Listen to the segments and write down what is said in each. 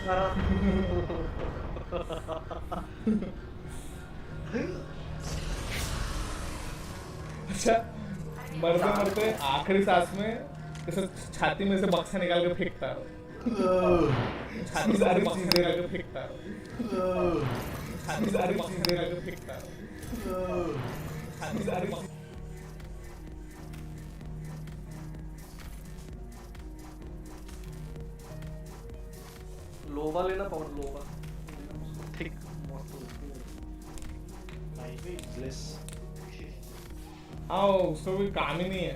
सारा। अच्छा, मरते मरते आखिरी सांस में ऐसे छाती में से बक्सा निकाल के फेंकता रहो, छाती सारी बक्सा निकाल के फेंकता रहो, छाती सारी बक्सा निकाल के फेंकता रहो, छाती सारी लोबा लेना, पवन लोबा ठीक मस्त होती है। नहीं भी ब्लेस। आओ, उसका कोई काम ही नहीं है।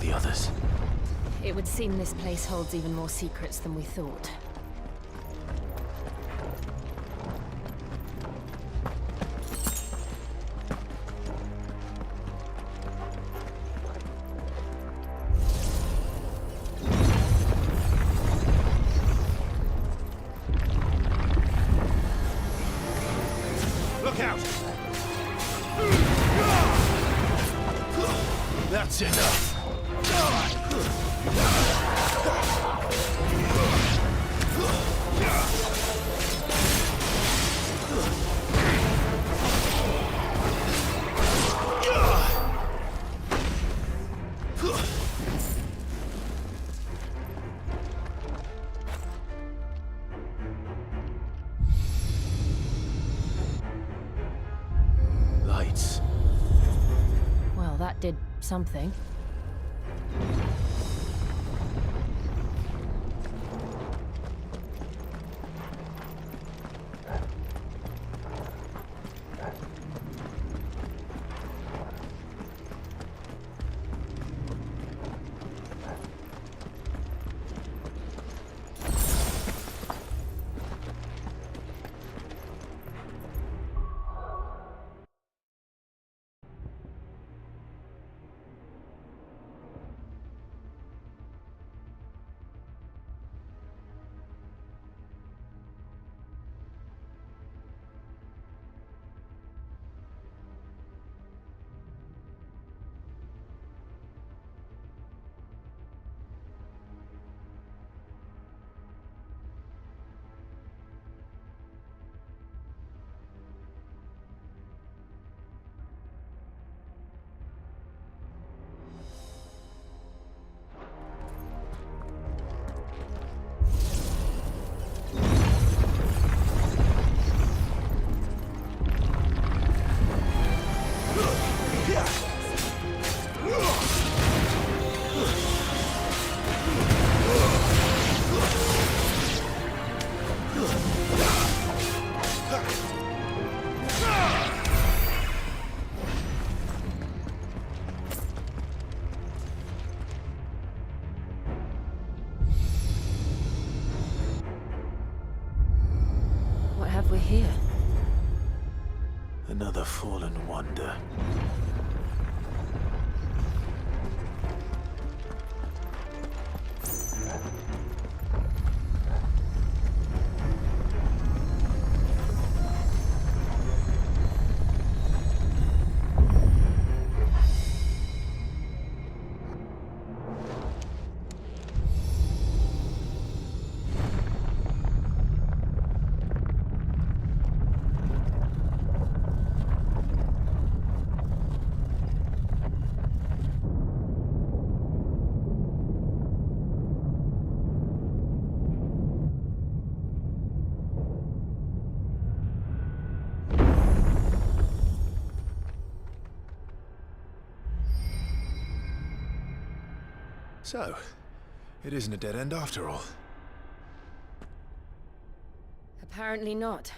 the others? It would seem this place holds even more secrets than we thought. Look out! That's enough! Lights. Well, that did something. What have we here? Another fallen wonder. So, it isn't a dead end after all. Apparently not.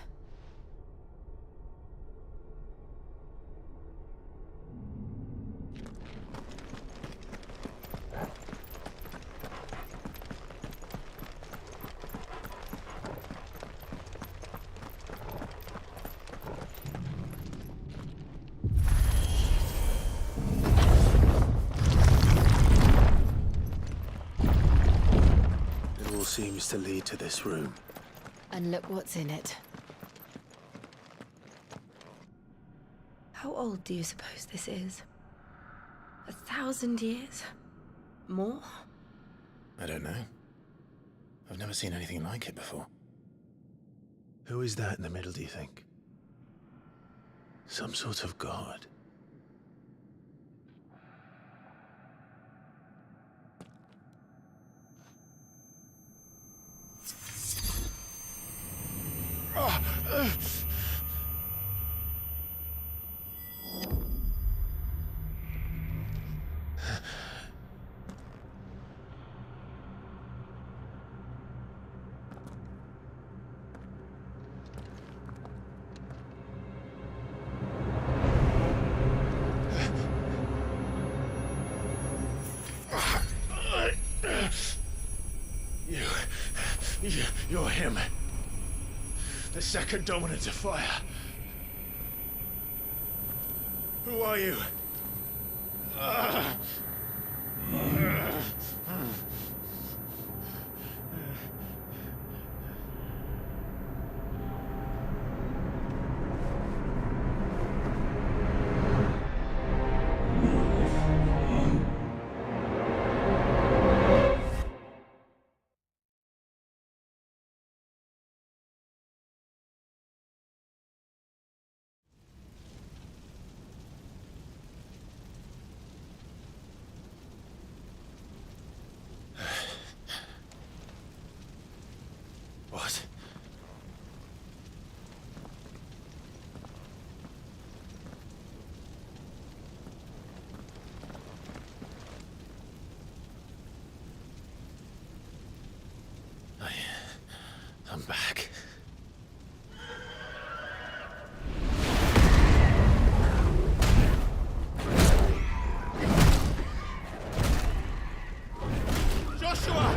It all seems to lead to this room. And look what's in it. How old do you suppose this is? 1,000 years? More? I don't know. I've never seen anything like it before. Who is that in the middle, do you think? Some sort of god? You're him. The second dominant of fire. Who are you? What? I'm back. Joshua!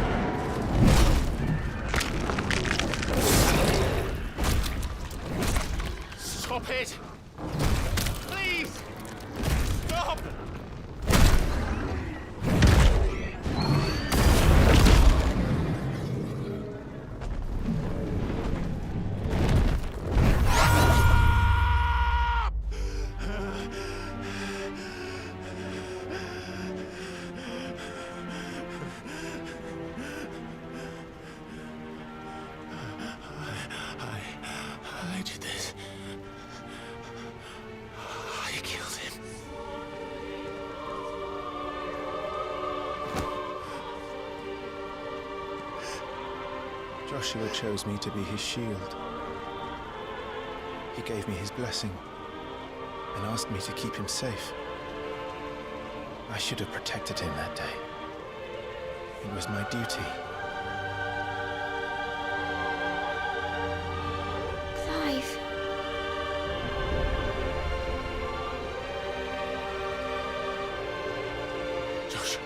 Stop it! Please! Stop! I did this. I killed him. Joshua chose me to be his shield. He gave me his blessing and asked me to keep him safe. I should have protected him that day. It was my duty. Clive. Joshua.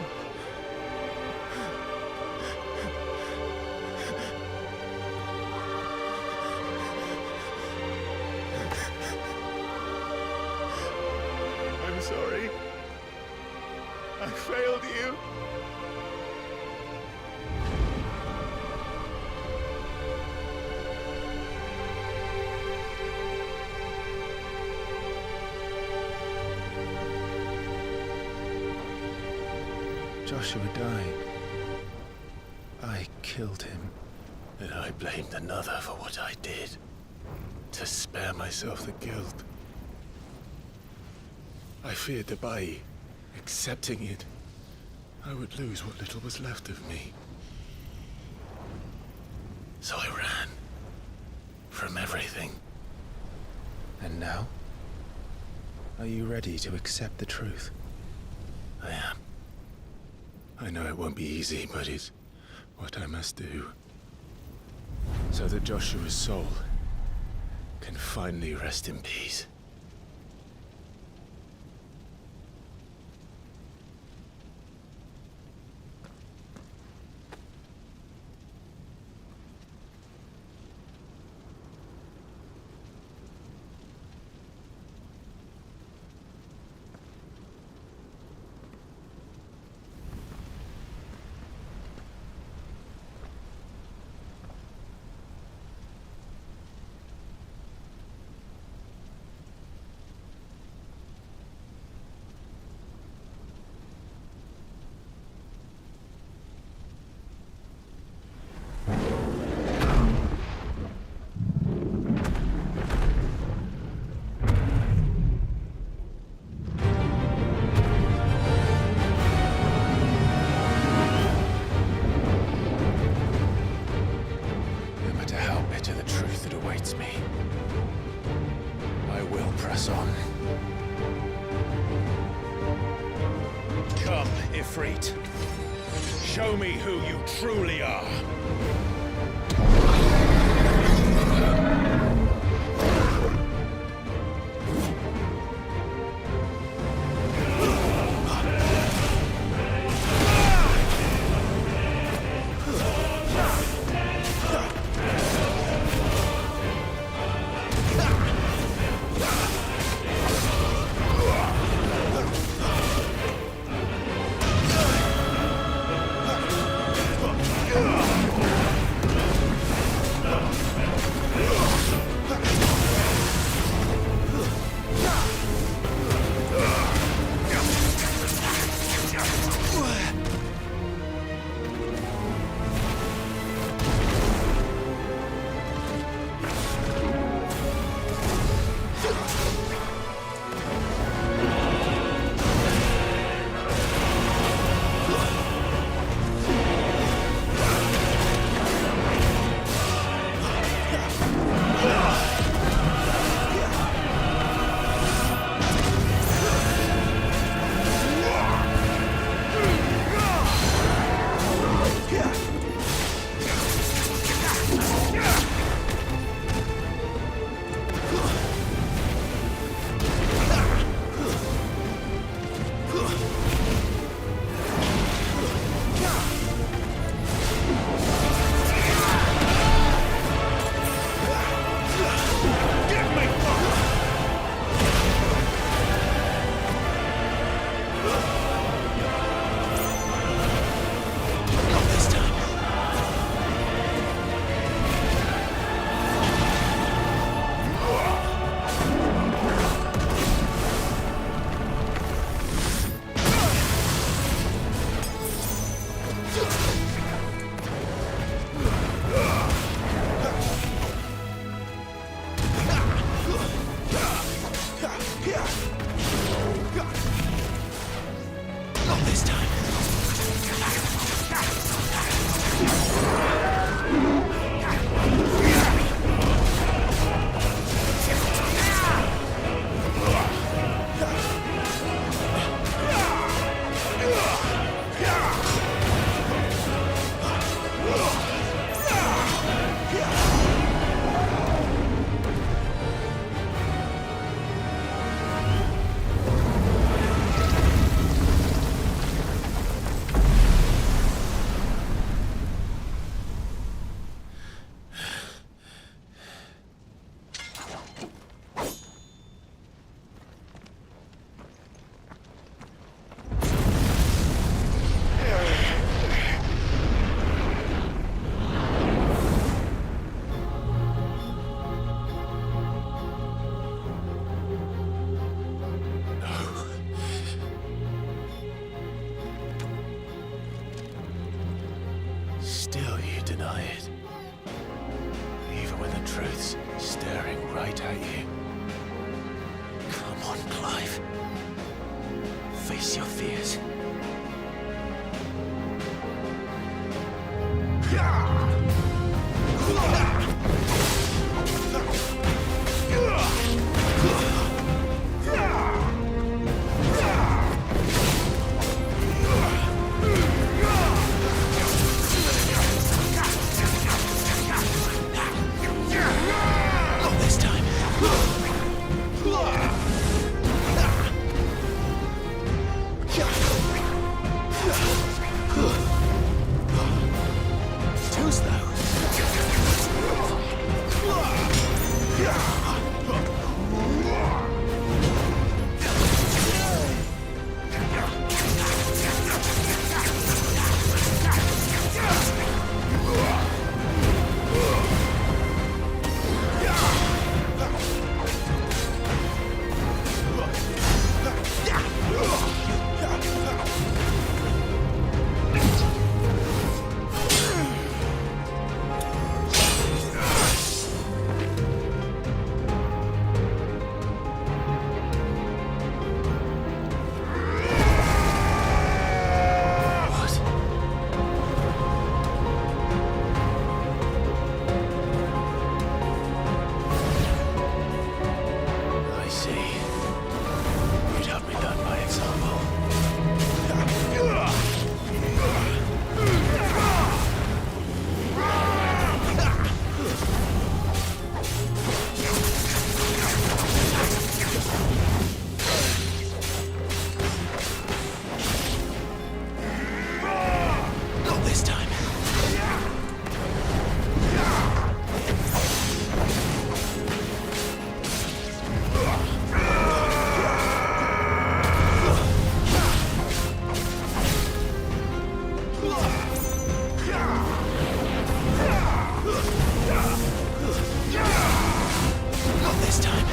I'm sorry. I failed you. Joshua died. I killed him. And I blamed another for what I did. To spare myself the guilt. I feared that by accepting it, I would lose what little was left of me. So I ran. From everything. And now? Are you ready to accept the truth? I am. I know it won't be easy, but it's what I must do. So that Joshua's soul can finally rest in peace. No matter how bitter the truth that awaits me, I will press on. Come, Ifrit. Show me who you truly are. deny it. Even when the truth's staring right at you. Come on, Clive. Face your fears. Not this time. Too slow. I see. You'd have me learn by example. Not this time. Not this time.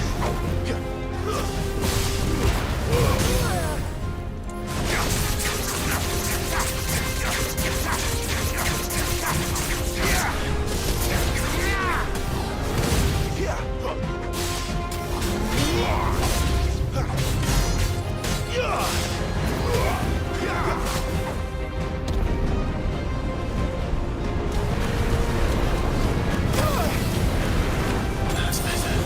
That's better.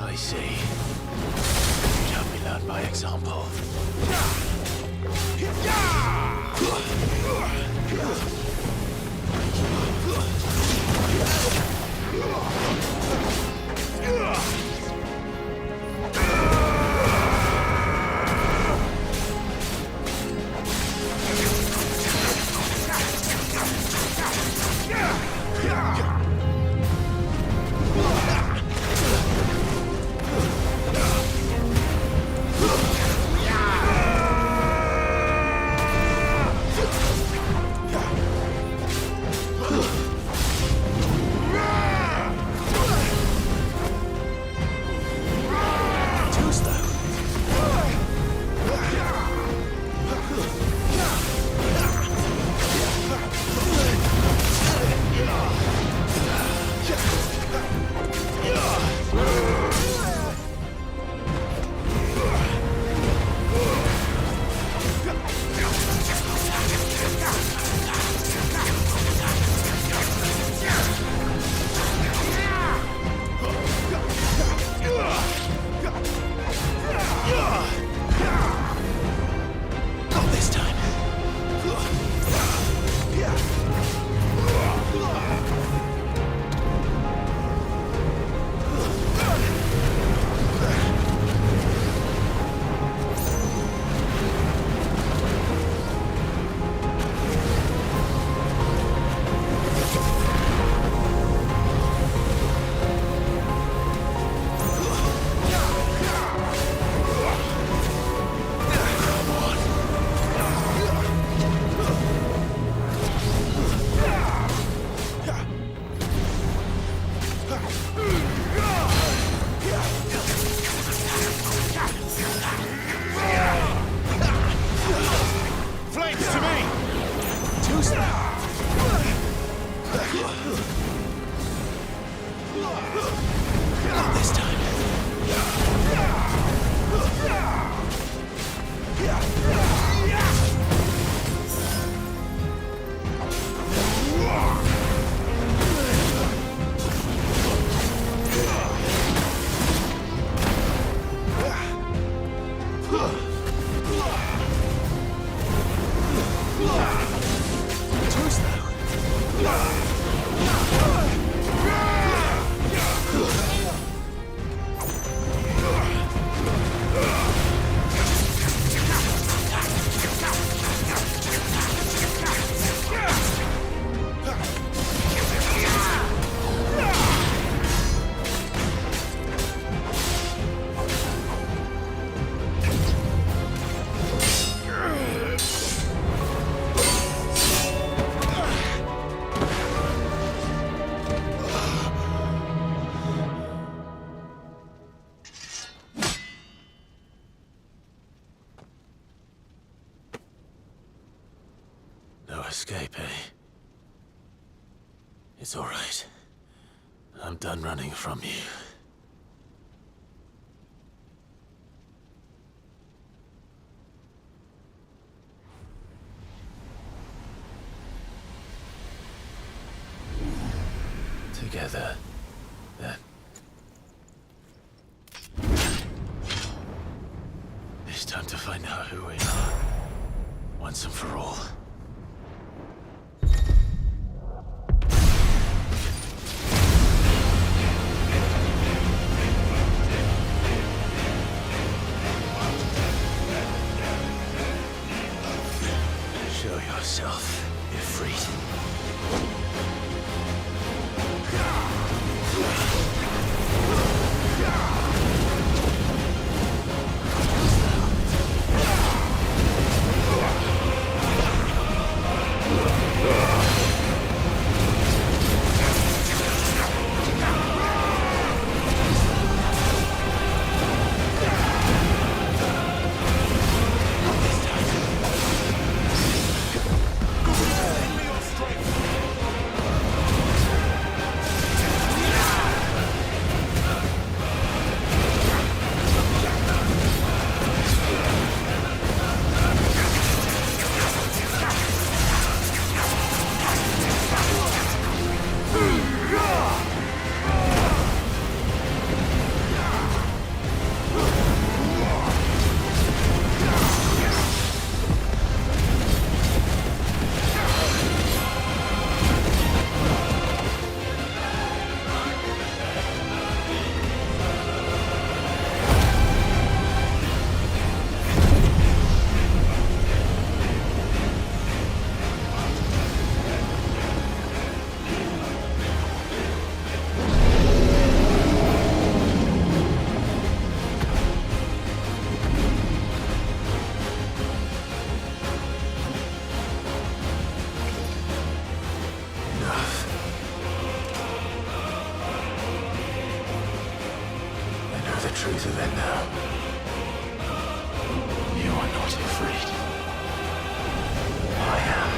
I see. You'd have me learn by example. Not this time. Choice now. No escape, eh? It's all right. I'm done running from you. Together, then. It's time to find out who we are, once and for all. Show yourself, Ifrit. Truth of it now. You are not afraid. I am.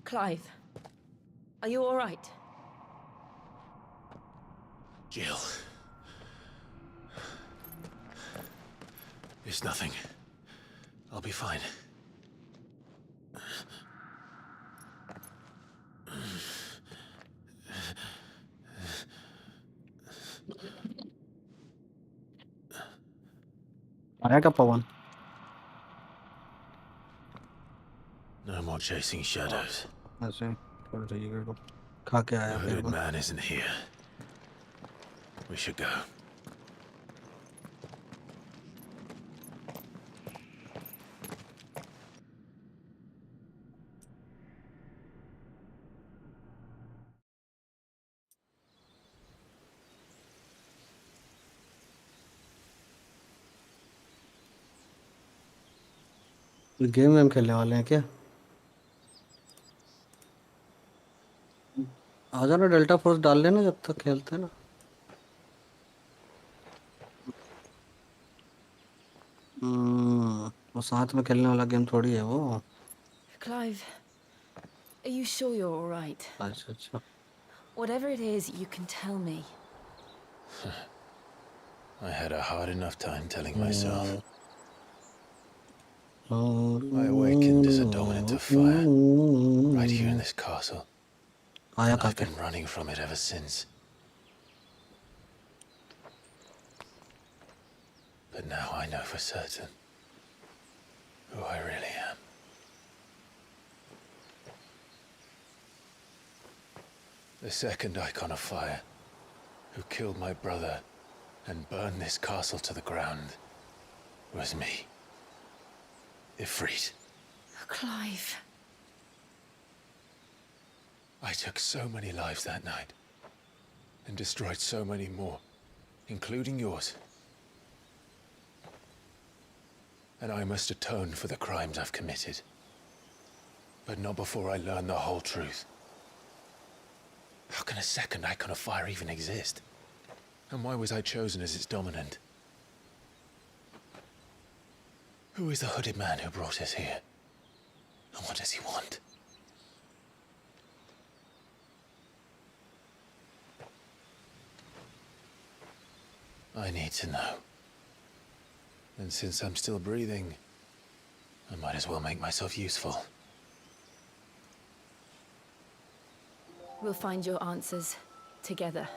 Clive, are you all right? Jill. It's nothing. I'll be fine. आया क्या पवन? No more chasing shadows. ऐसे कर जाइएगा तो खा के The आया फिर hooded वो। man isn't here. We should go. Game वेम खेलने वाले हैं क्या? आ जाना, डेल्टा फोर्स डाल लेना जब तक खेलते हैं ना। वो साथ में खेलने वाला गेम थोड़ी है वो। Clive, are you sure you're all right? अच्छा अच्छा। Whatever it is, you can tell me. I had a hard enough time telling myself. I awakened as a dominant of fire, right here in this castle. आया And खा I've के। been running from it ever since. But now I know for certain who I really am. The second icon of fire, who killed my brother and burned this castle to the ground, was me. Ifrit. Clive. I took so many lives that night, and destroyed so many more, including yours. And I must atone for the crimes I've committed. But not before I learn the whole truth. How can a second icon of fire even exist? And why was I chosen as its dominant? Who is the hooded man who brought us here? And what does he want? I need to know. And since I'm still breathing, I might as well make myself useful. We'll find your answers together.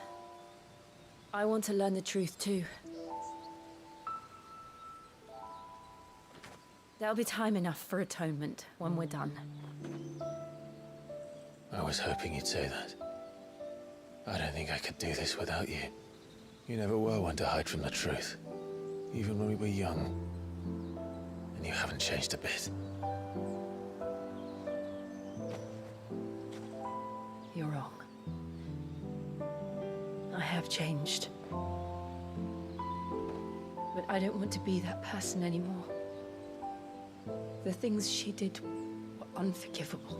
I want to learn the truth too. There'll be time enough for atonement when we're done. I was hoping you'd say that. I don't think I could do this without you. You never were one to hide from the truth, even when we were young. And you haven't changed a bit. You're wrong. I have changed. But I don't want to be that person anymore. The things she did were unforgivable.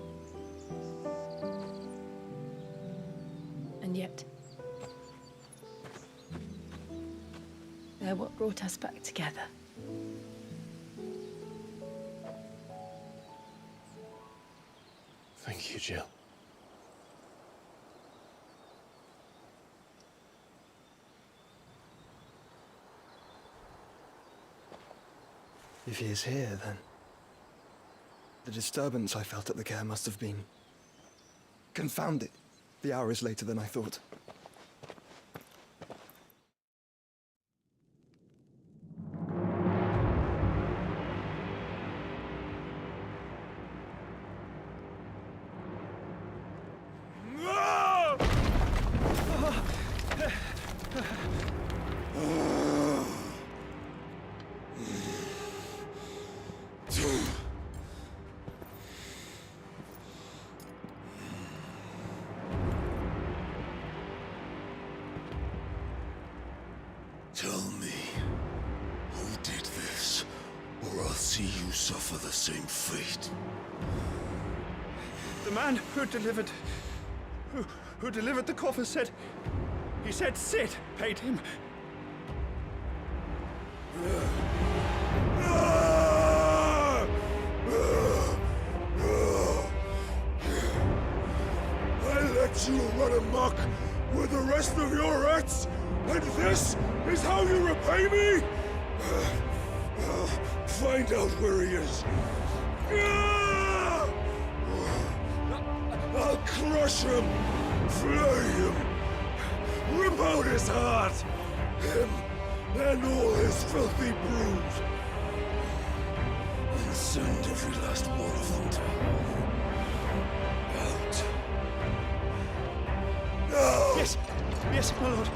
And yet, they're what brought us back together. Thank you, Jill. If he is here, then the disturbance I felt at the care must have been confounded. The hour is later than I thought. Tell me, who did this, or I'll see you suffer the same fate. The man who delivered the coffin said... He said Sid paid him. I let you run amok with the rest of your rats, and this is how you repay me? Find out where he is. I'll crush him, flay him, rip out his heart, him and all his filthy brood, and send every last one of them to out. No! Yes, yes, my lord.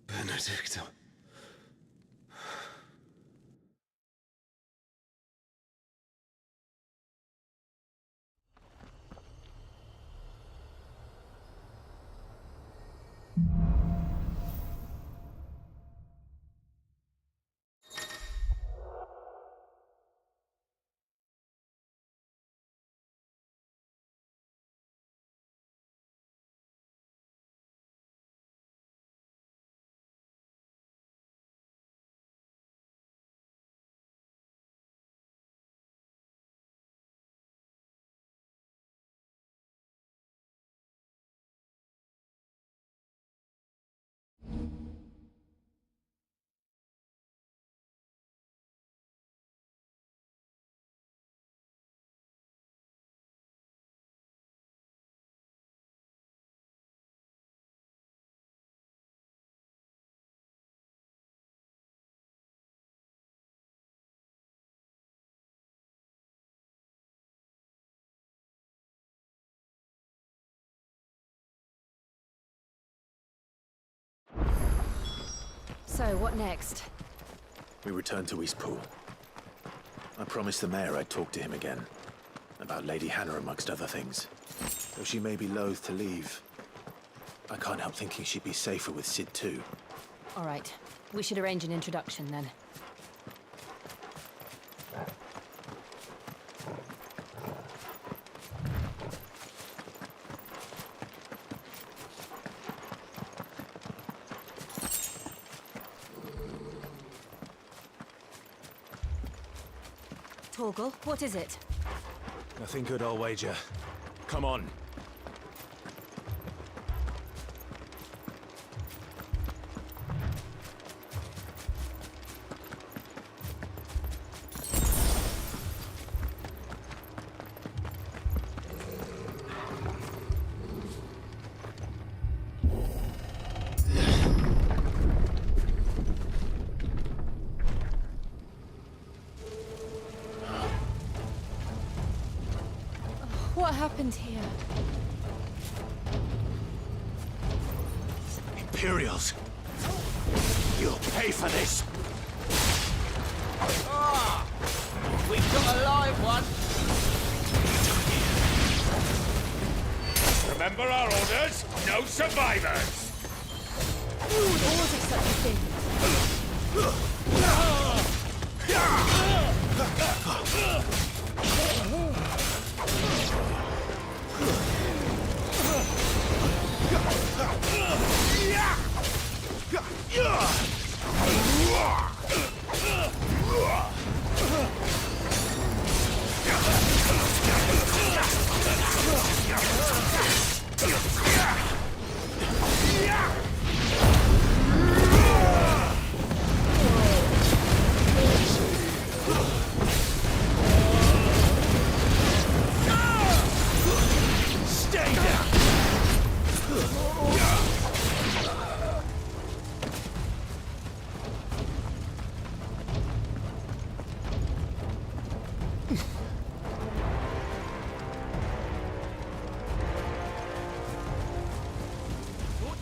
Benedicta. So, what next? We return to Eastpool. I promised the mayor I'd talk to him again. About Lady Hannah, amongst other things. Though she may be loath to leave, I can't help thinking she'd be safer with Sid too. All right. We should arrange an introduction then. Torgal, what is it? Nothing good, I'll wager. Come on. What happened here? Imperials! You'll pay for this! We've got a live one. Remember our orders? No survivors! Who would order such a thing?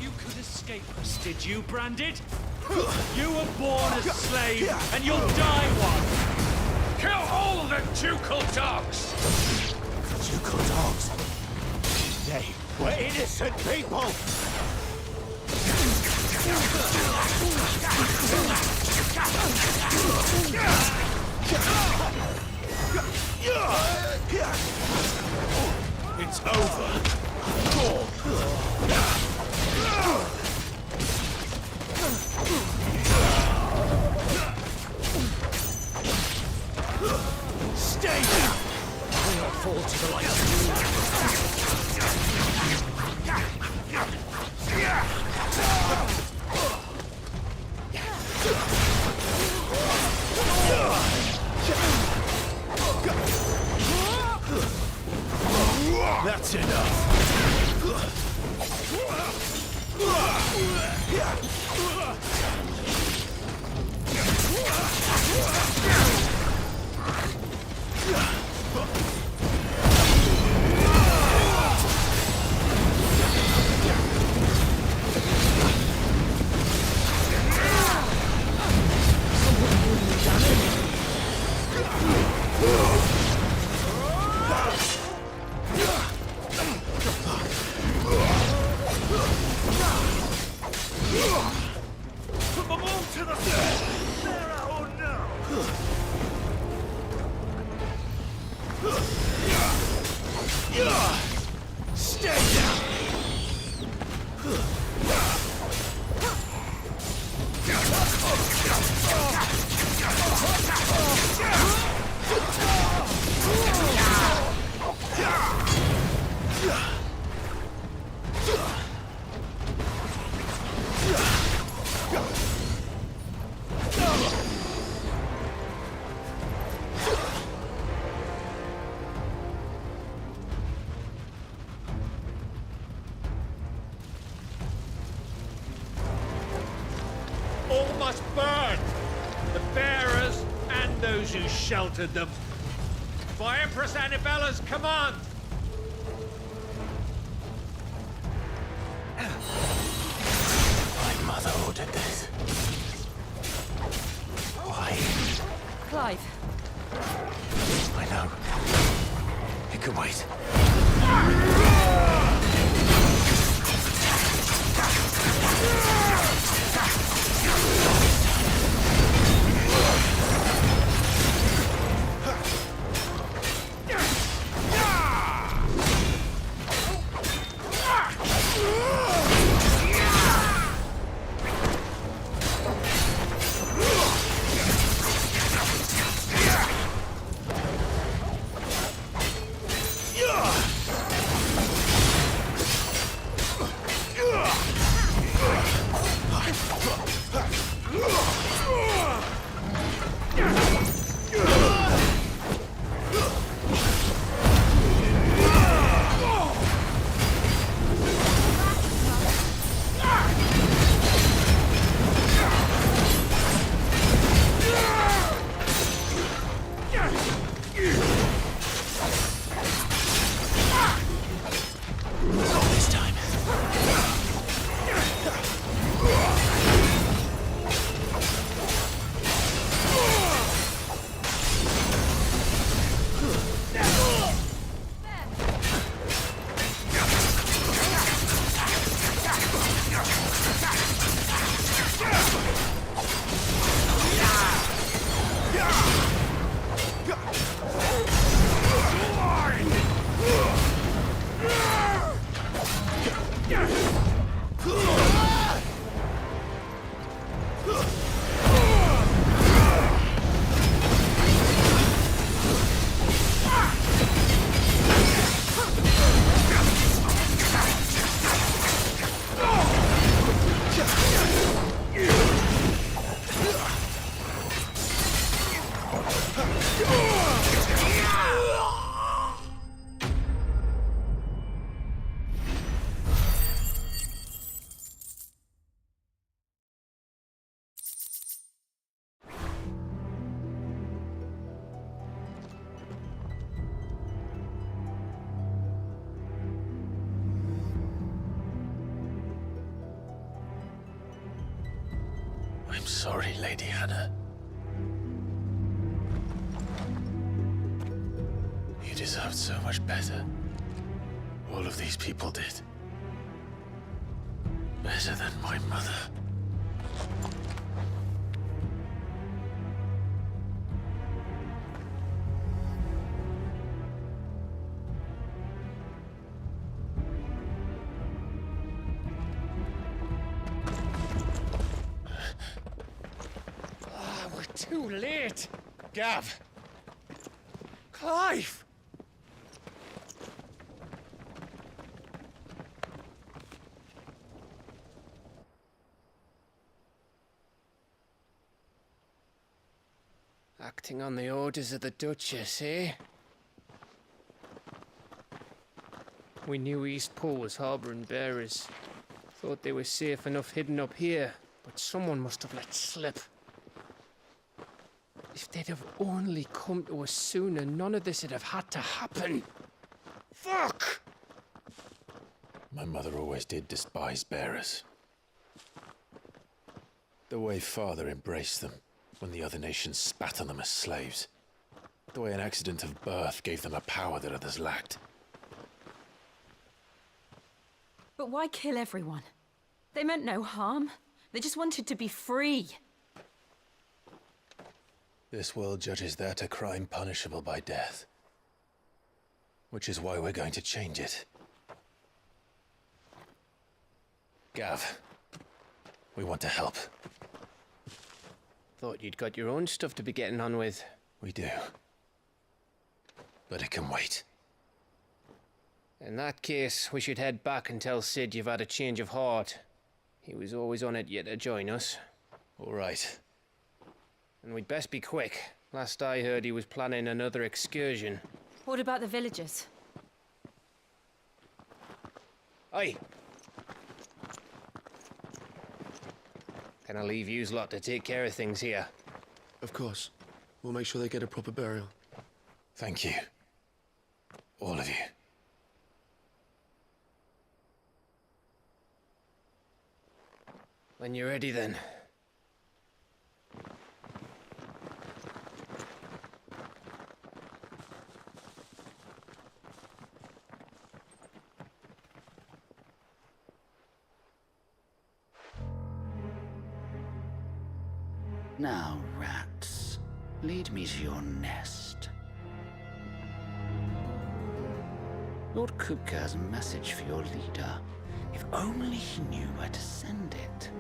you could escape us, did you, Branded? You were born a slave, and you'll die one! Kill all the ducal dogs! Ducal dogs. They were innocent people. It's over. Stay down. Do not fall to the light. That's enough. Put them all to the Sarah, oh no! Stay down. All must burn! The bearers and those who sheltered them. By Empress Annibella's command! My mother ordered this. Why? Clive, I know. It can wait. I'm sorry, Lady Hannah. You deserved so much better. All of these people did. Better than my mother. We're too late. Gav. Clive. Acting on the orders of the Duchess, eh? We knew Eastpool was harbouring bearers. Thought they were safe enough hidden up here, but someone must have let slip. If they'd have only come to us sooner, none of this would have had to happen. Fuck! My mother always did despise bearers. The way Father embraced them when the other nations spat on them as slaves. The way an accident of birth gave them a power that others lacked. But why kill everyone? They meant no harm. They just wanted to be free. This world judges that a crime punishable by death. Which is why we're going to change it. Gav, we want to help. Thought you'd got your own stuff to be getting on with. We do. But it can wait. In that case, we should head back and tell Sid you've had a change of heart. He was always on it yet to join us. All right. And we'd best be quick. Last I heard, he was planning another excursion. What about the villagers? Aye. Can I leave yous lot to take care of things here? Of course. We'll make sure they get a proper burial. Thank you. All of you. When you're ready, then. Now, rats, lead me to your nest. Lord Kupka has a message for your leader. If only he knew where to send it.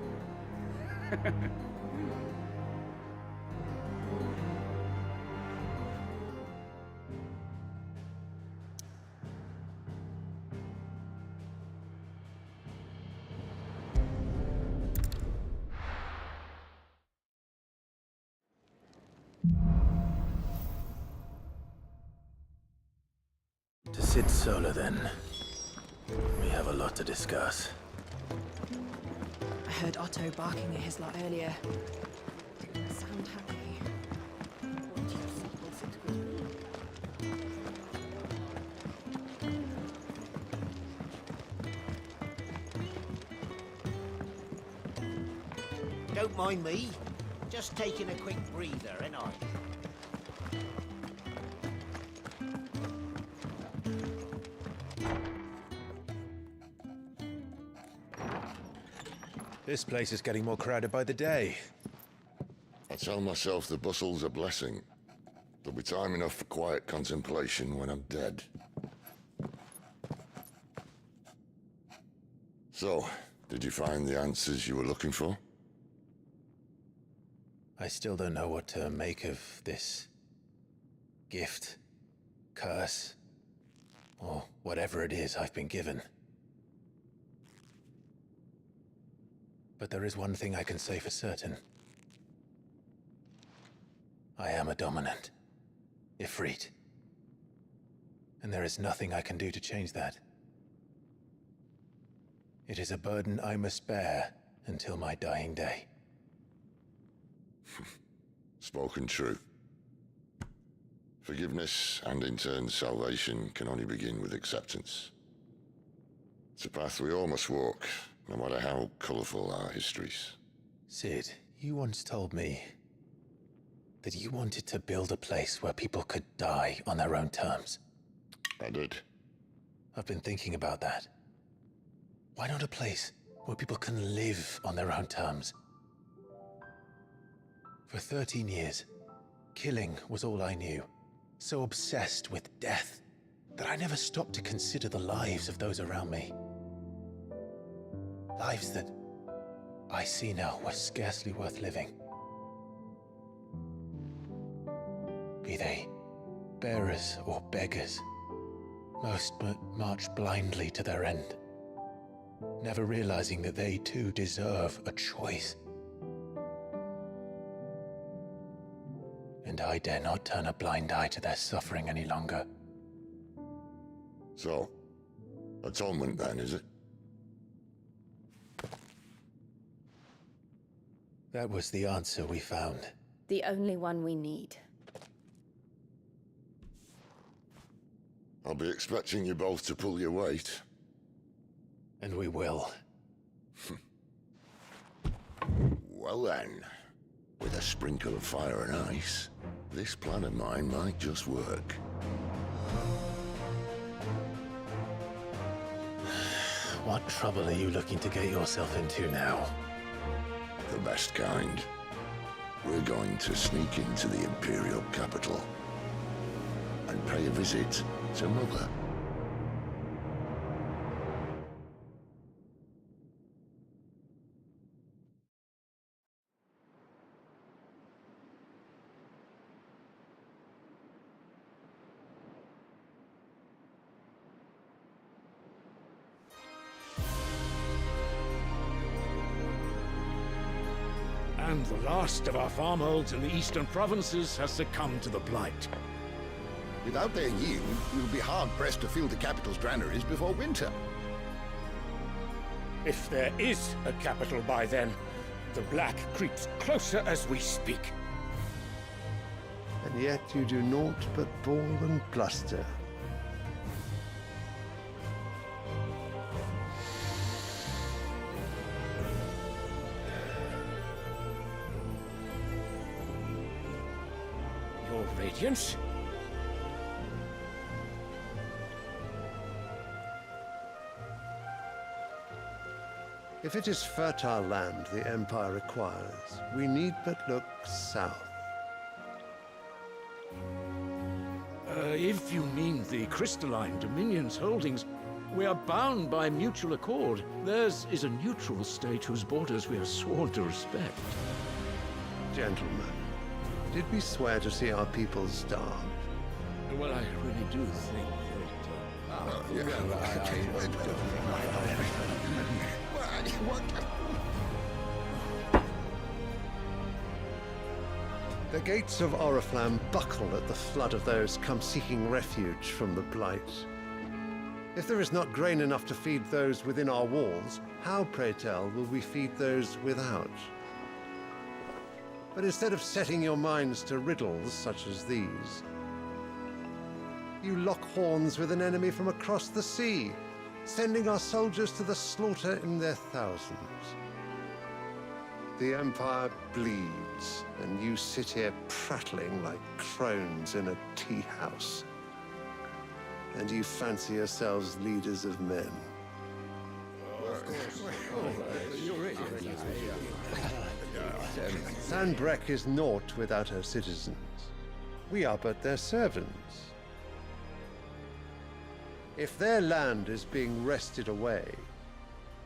To Sid Solar, then. We have a lot to discuss. I heard Otto barking at his lot earlier. Didn't sound happy. What do you suppose it could be? Don't mind me. Just taking a quick breather, ain't I? This place is getting more crowded by the day. I tell myself the bustle's a blessing. There'll be time enough for quiet contemplation when I'm dead. So, did you find the answers you were looking for? I still don't know what to make of this gift, curse, or whatever it is I've been given. But there is one thing I can say for certain. I am a dominant, Ifrit. And there is nothing I can do to change that. It is a burden I must bear until my dying day. Spoken true. Forgiveness and in turn salvation can only begin with acceptance. It's a path we all must walk, no matter how colourful our histories. Sid, You once told me that you wanted to build a place where people could die on their own terms. I did. I've been thinking about that. Why not a place where people can live on their own terms? For 13 years, killing was all I knew. So obsessed with death that I never stopped to consider the lives of those around me. Lives that I see now were scarcely worth living. Be they bearers or beggars, most but march blindly to their end, never realizing that they too deserve a choice. And I dare not turn a blind eye to their suffering any longer. So, atonement then, is it? That was the answer we found. The only one we need. I'll be expecting you both to pull your weight. And we will. Well then, with a sprinkle of fire and ice, this plan of mine might just work. What trouble are you looking to get yourself into now? The best kind. We're going to sneak into the Imperial capital and pay a visit to Mother. And the last of our farmholds in the eastern provinces has succumbed to the blight. Without their yield, we'll be hard-pressed to fill the capital's granaries before winter. If there is a capital by then, the black creeps closer as we speak. And yet you do naught but bawl and bluster. Your Radiance? If it is fertile land the Empire requires, we need but look south. If you mean the crystalline Dominion's holdings, we are bound by mutual accord. Theirs is a neutral state whose borders we are sworn to respect. Gentlemen, did we swear to see our people starved? Well, I really do think The gates of Oriflamme buckle at the flood of those come seeking refuge from the Blight. If there is not grain enough to feed those within our walls, how, pray tell, will we feed those without? But instead of setting your minds to riddles such as these, you lock horns with an enemy from across the sea, sending our soldiers to the slaughter in their thousands. The Empire bleeds, and you sit here prattling like crones in a tea house. And you fancy yourselves leaders of men. Sanbreque is naught without her citizens. We are but their servants. If their land is being wrested away,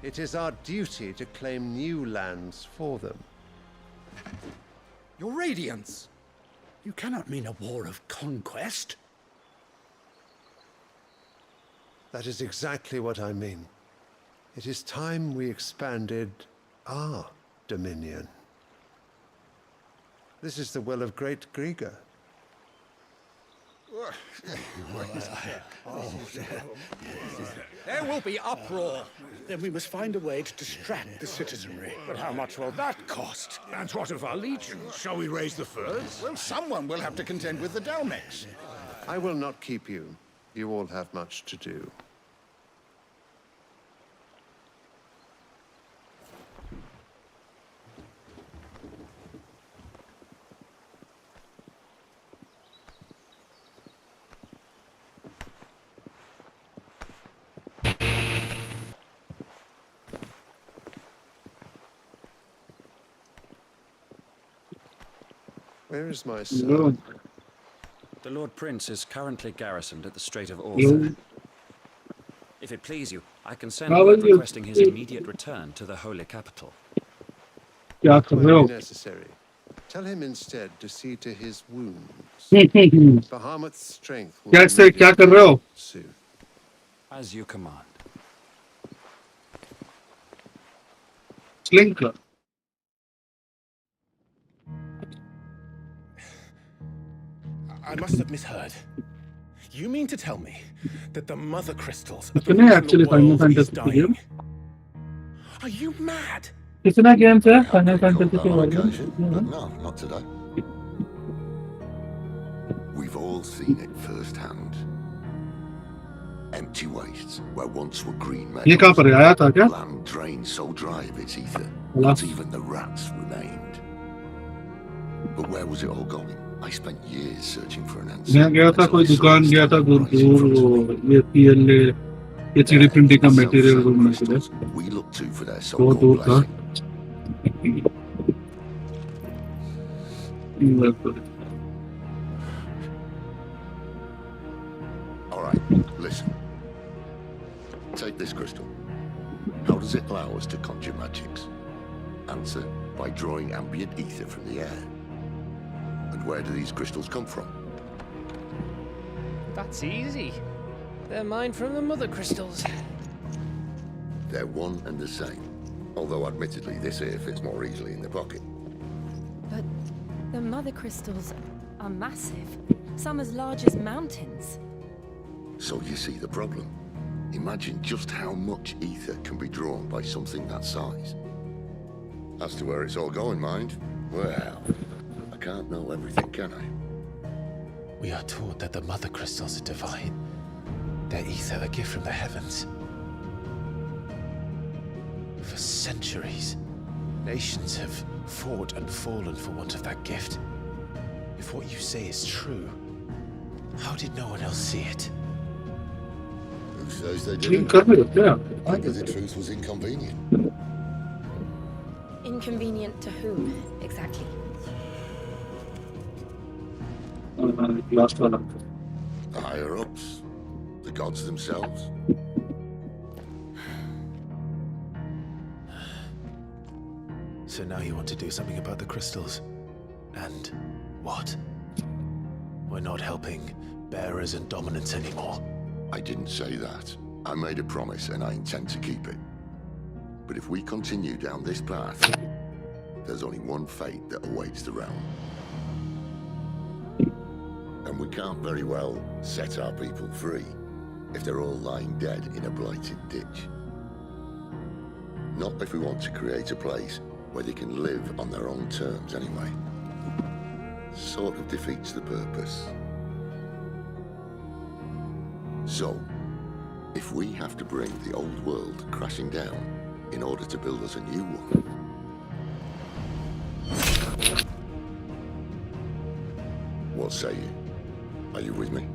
it is our duty to claim new lands for them. Your Radiance! You cannot mean a war of conquest. That is exactly what I mean. It is time we expanded our dominion. This is the will of great Grieger. There will be uproar. Then we must find a way to distract the citizenry. But how much will that cost? And what of our legions? Shall we raise the furs? Well, someone will have to contend with the Dalmex. I will not keep you. You all have much to do. Where is my son? The Lord Prince is currently garrisoned at the Strait of Author. If it please you, I can send word requesting his immediate return to the Holy Capital. That won't be necessary. Tell him instead to see to his wounds. Bahamut's strength will be needed soon. As you command. Slinker. I must have misheard. You mean to tell me that the mother crystals are the reason the world is dying? Are you mad? कितना game से Final Fantasy on occasion, but no, not today. We've all seen it firsthand. Empty wastes where once were green ये कहाँ पर आया था क्या? land drained so dry of its ether, not even the rats remained. But where was it all going? I spent years searching for an answer. मैं गया था कोई दुकान गया था दूर वो ये पीएलए ये 3D प्रिंटिंग का मटेरियल ढूंढने के लिए We look to for their वो so-called दूर था blessing. All right, listen. Take this crystal. How does it allow us to conjure magics? Answer, by drawing ambient ether from the air. And where do these crystals come from? That's easy. They're mine from the mother crystals. They're one and the same. Although admittedly this here fits more easily in the pocket. But the mother crystals are massive. Some as large as mountains. So you see the problem. Imagine just how much ether can be drawn by something that size. As to where it's all going, mind, well, I can't know everything, can I? We are taught that the mother crystals are divine. Their ether a gift from the heavens. For centuries, nations have fought and fallen for want of that gift. If what you say is true, how did no one else see it? Who says they didn't? I guess the truth was inconvenient. Inconvenient to whom, exactly? The higher-ups, the gods themselves. So now you want to do something about the crystals. And what? We're not helping bearers and dominants anymore. I didn't say that. I made a promise and I intend to keep it. But if we continue down this path, there's only one fate that awaits the realm. And we can't very well set our people free if they're all lying dead in a blighted ditch. Not if we want to create a place where they can live on their own terms anyway. Sort of defeats the purpose. So, if we have to bring the old world crashing down in order to build us a new one, what say you? Are you with me?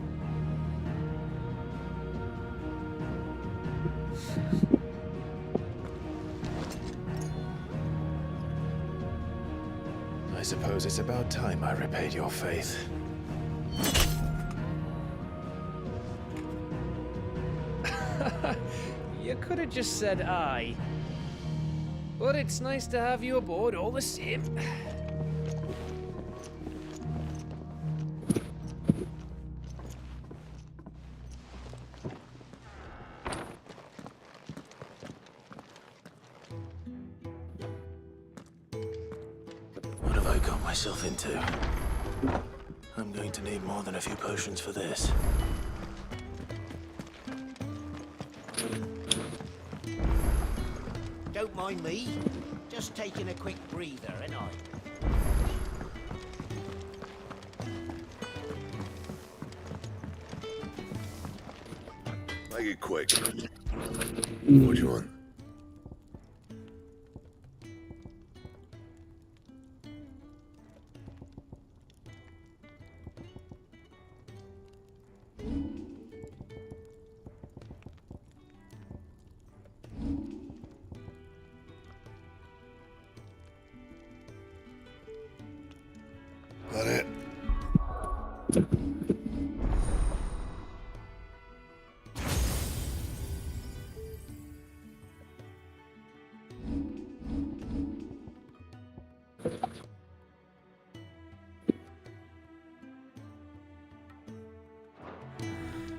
I suppose it's about time I repaid your faith. You could have just said aye. But it's nice to have you aboard all the same. What have I got myself into? I'm going to need more than a few potions for this. Don't mind me. Just taking a quick breather, ain't I? Make it quick. What do you want? That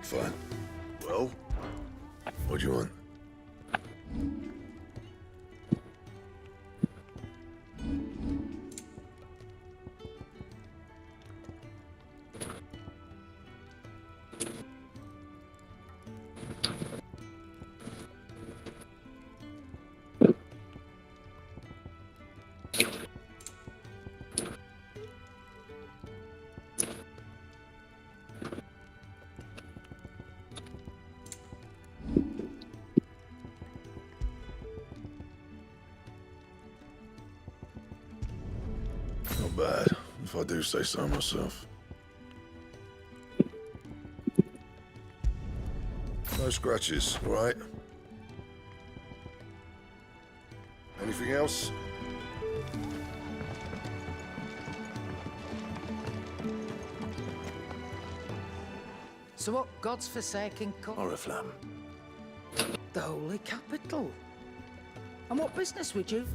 Fine. Well, what do you want? Not bad, if I do say so myself. No scratches, all right? Anything else? So what God's forsaken Oriflamme. The Holy Capital. And what business would you?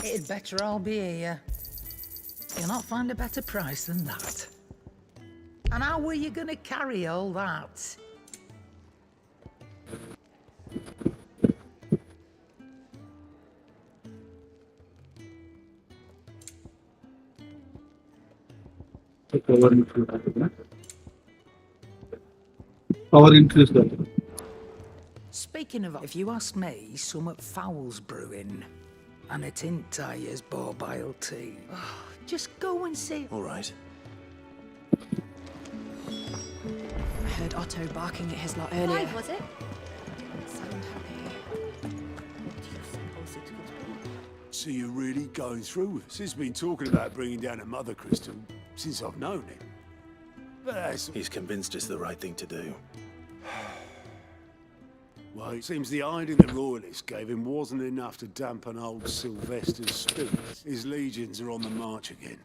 It'd better all be here. You'll not find a better price than that. And how were you gonna carry all that? Power increase. Speaking of, if you ask me, some foul's brewing. And a tin tires borbile tea. Oh, just go and see. All right. I heard Otto barking at his lot earlier. Why was it? Sound happy. What do you suppose it could be? So you're really going through with this? He's been talking about bringing down a mother crystal since I've known him. But that's... He's convinced it's the right thing to do. Well, it seems the hiding the royalists gave him wasn't enough to dampen old Sylvester's spirits. His legions are on the march again.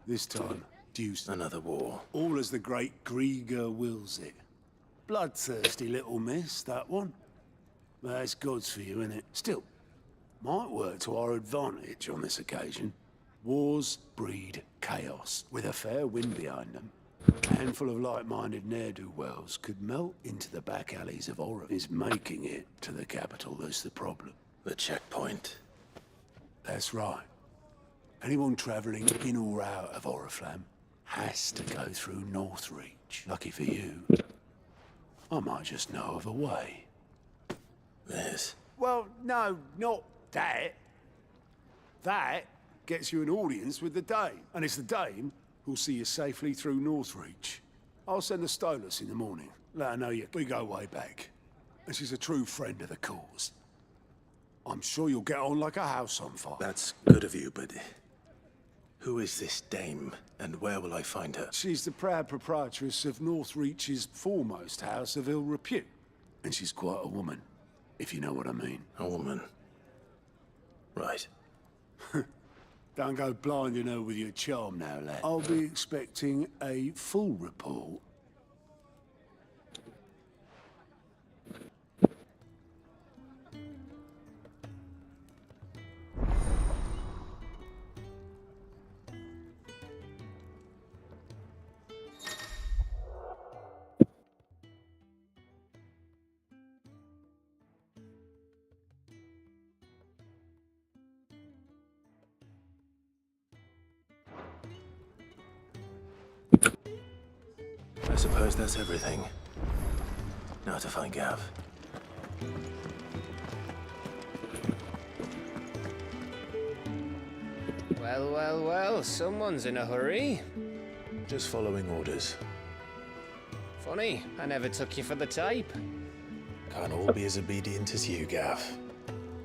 This time, due another war. All as the great Grieger wills it. Bloodthirsty little miss, that one. That's God's for you, innit? Still, might work to our advantage on this occasion. Wars breed chaos, with a fair wind behind them. A handful of like-minded ne'er-do-wells could melt into the back alleys of Oriflamme. Is making it to the capital that's the problem. The checkpoint. That's right. Anyone travelling in or out of Oriflamme has to go through Northreach. Lucky for you, I might just know of a way. This? Well, no, not that. That gets you an audience with the Dame. And it's the Dame who'll see you safely through Northreach. I'll send the Stolas in the morning. Let her know we go way back. And she's a true friend of the cause. I'm sure you'll get on like a house on fire. That's good of you, but... who is this dame, and where will I find her? She's the proud proprietress of Northreach's foremost house of ill repute. And she's quite a woman, if you know what I mean. A woman. Right. Don't go blinding her with your charm now, lad. I'll be expecting a full report. I suppose that's everything. Now to find Gav. Well, well, well, someone's in a hurry. Just following orders. Funny, I never took you for the type. Can't all be as obedient as you, Gav.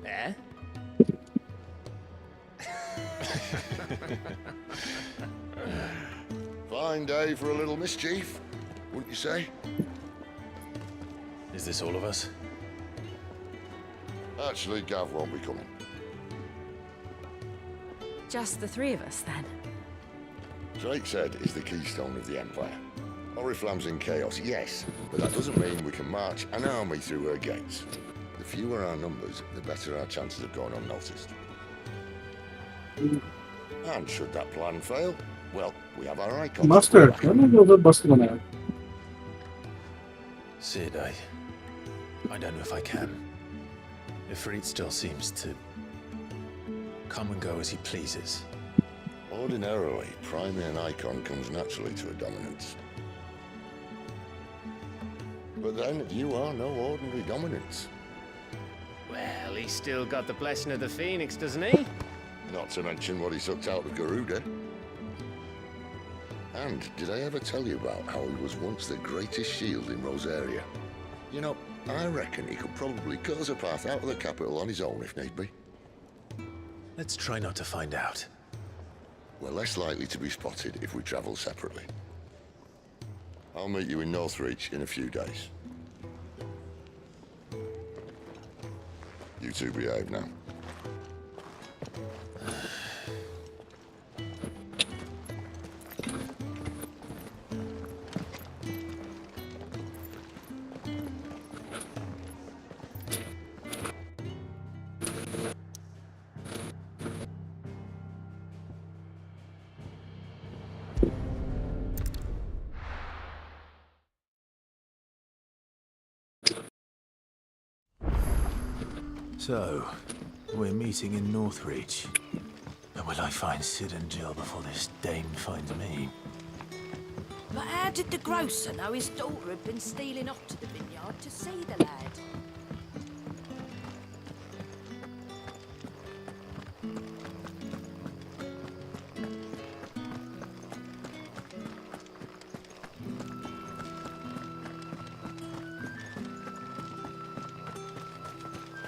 Eh? Fine day for a little mischief, wouldn't you say? Is this all of us? Actually, Gav won't be coming. Just the three of us, then. Drake's Head is the keystone of the Empire. Oriflamme's in chaos, yes, but that doesn't mean we can march an army through her gates. The fewer our numbers, the better our chances of going unnoticed. And should that plan fail, well, we have our icons. Master, मैंने जो उधर बस बनाया. Sid, I don't know if I can. Ifrit still seems to come and go as he pleases. Ordinarily, priming an icon comes naturally to a dominance. But then, you are no ordinary dominance. Well, he's still got the blessing of the Phoenix, doesn't he? Not to mention what he sucked out of Garuda. And did I ever tell you about how he was once the greatest shield in Rosaria? You know, I reckon he could probably cut us a path out of the capital on his own if need be. Let's try not to find out. We're less likely to be spotted if we travel separately. I'll meet you in Northreach in a few days. You two behave now. So, we're meeting in Northreach. And will I find Sid and Jill before this dame finds me? But how did the grocer know his daughter had been stealing off to the vineyard to see the lad?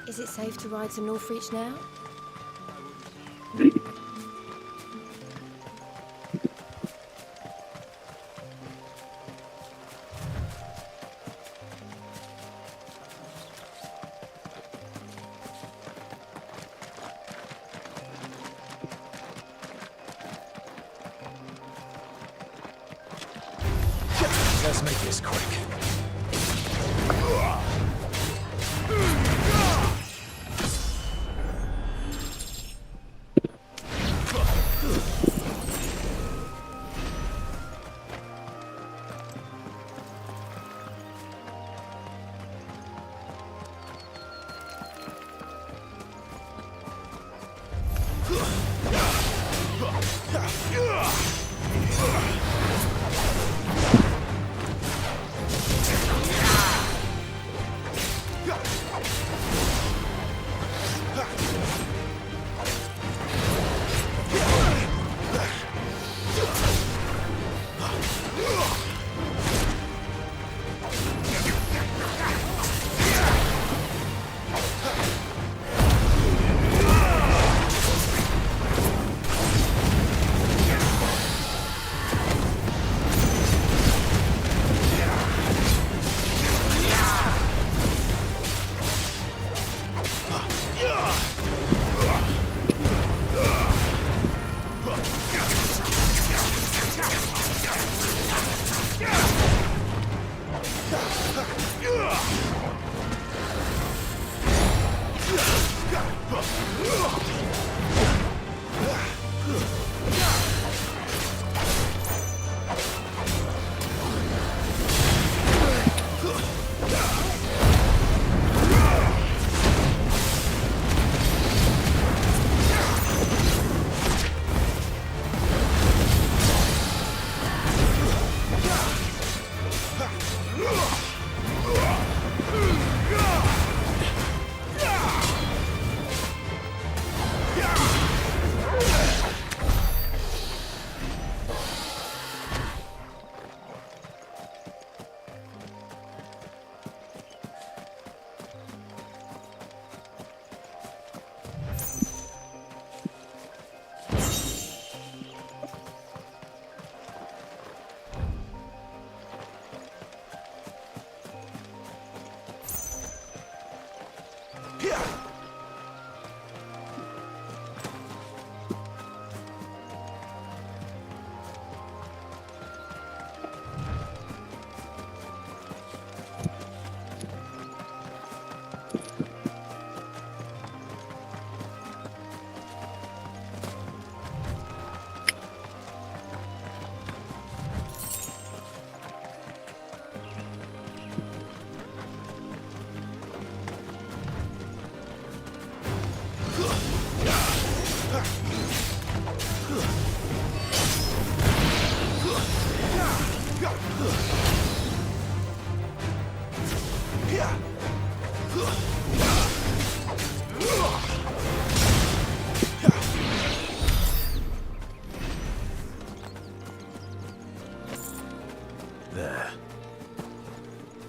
Is it safe to ride to Northreach now? Let's make this quick.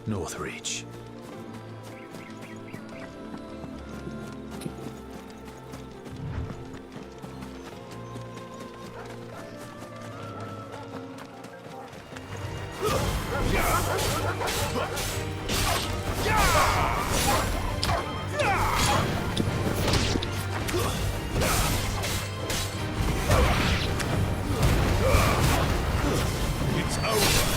Northreach. It's over.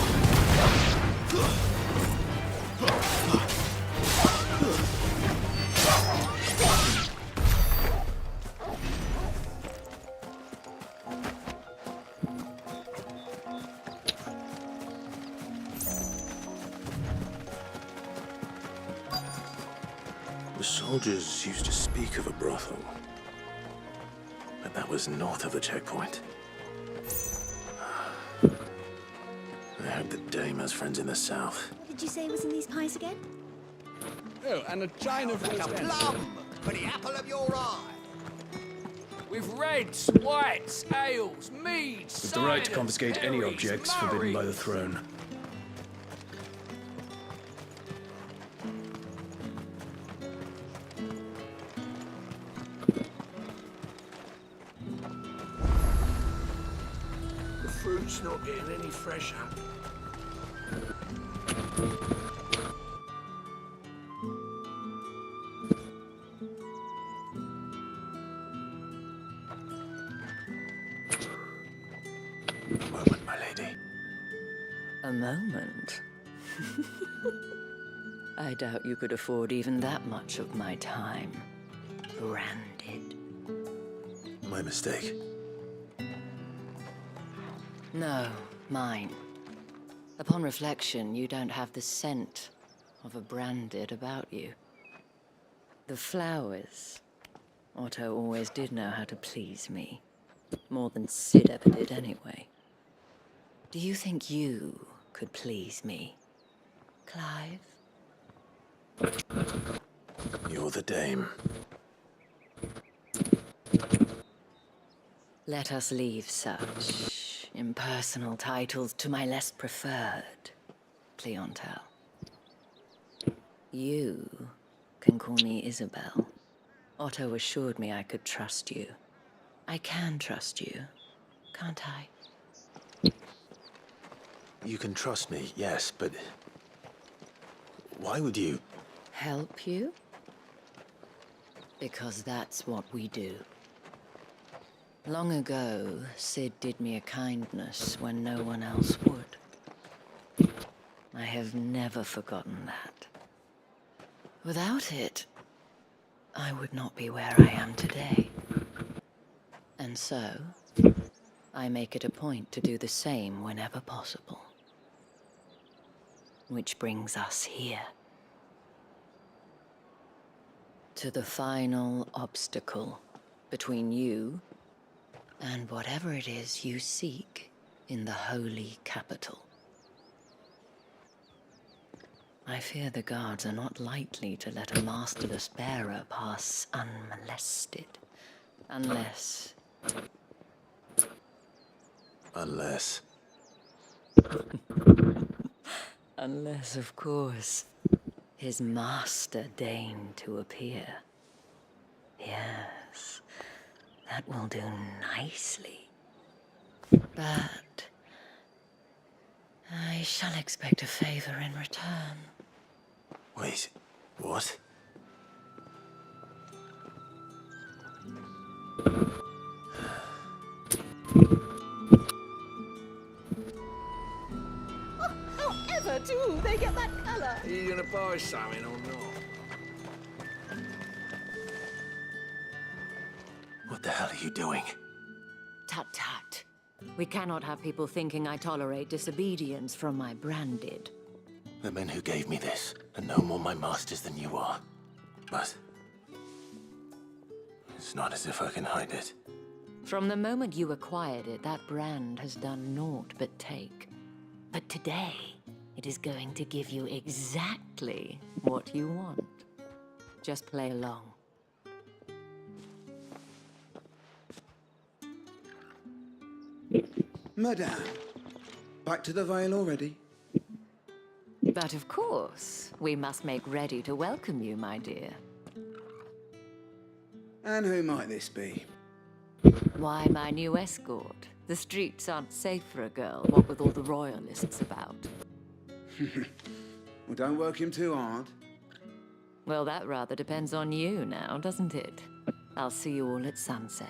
The soldiers used to speak of a brothel, but that was north of the checkpoint. I heard that Dame has friends in the south. What did you say was in these pies again? Oh, and a china of Like a plum for the apple of your eye. with reds, whites, ales, meads, With the right to ciders, confiscate any berries, objects forbidden by the murrays. throne. The fruit's not getting any fresher. A moment, my lady. A moment? I doubt you could afford even that much of my time. Branded. My mistake. No, mine. Upon reflection, you don't have the scent of a branded about you. The flowers. Otto always did know how to please me. More than Sid ever did anyway. Do you think you could please me, Clive? You're the Dame. Let us leave such impersonal titles to my less preferred clientele. You can call me Isabel. Otto assured me I could trust you. I can trust you, can't I? You can trust me, yes, but why would you? Help you? Because that's what we do. Long ago, Sid did me a kindness when no one else would. I have never forgotten that. Without it, I would not be where I am today. And so, I make it a point to do the same whenever possible. Which brings us here. To the final obstacle between you and whatever it is you seek in the holy capital. I fear the guards are not likely to let a masterless bearer pass unmolested, unless... Unless... Unless, of course, his master deigned to appear. Yes, that will do nicely. But I shall expect a favor in return. Wait, what? However do they get that colour? Are you gonna buy something or not? What the hell are you doing? Tut tut. We cannot have people thinking I tolerate disobedience from my branded. The men who gave me this are no more my masters than you are. But it's not as if I can hide it. From the moment you acquired it, that brand has done naught but take. But today, it is going to give you exactly what you want. Just play along. Madame, back to the Vale already? But of course, we must make ready to welcome you, my dear. And who might this be? Why, my new escort. The streets aren't safe for a girl, what with all the royalists about. Well, don't work him too hard. Well, that rather depends on you now, doesn't it? I'll see you all at sunset.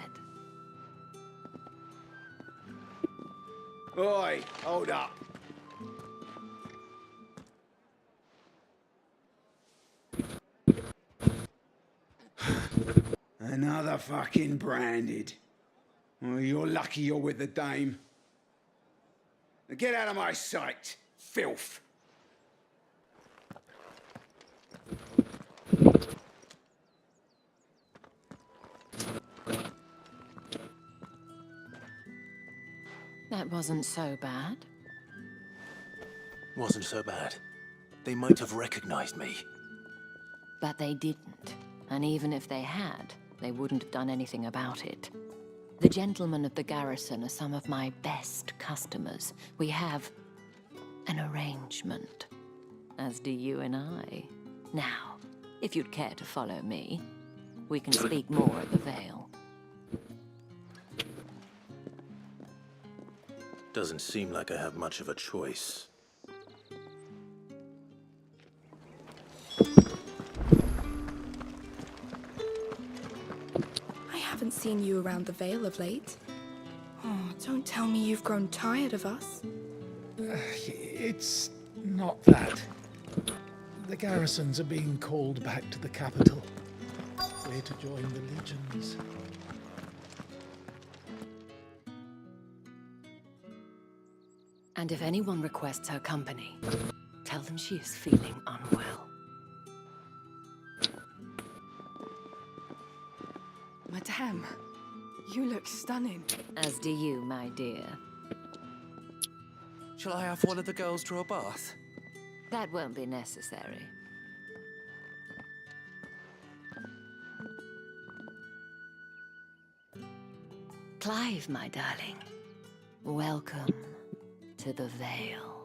Oi, hold up. Another fucking branded. Oh, you're lucky you're with the dame. Now get out of my sight, filth. That wasn't so bad. Wasn't so bad. They might have recognized me. But they didn't. And even if they had, they wouldn't have done anything about it. The gentlemen of the garrison are some of my best customers. We have an arrangement, as do you and I. Now, if you'd care to follow me, we can speak more at the Vale. Doesn't seem like I have much of a choice. I haven't seen you around the Vale of late. Oh, don't tell me you've grown tired of us. It's not that. The garrisons are being called back to the capital. We're to join the legions. And if anyone requests her company, tell them she is feeling unwell. Madame, you look stunning. As do you, my dear. Shall I have one of the girls draw a bath? That won't be necessary. Clive, my darling, welcome to the Vale.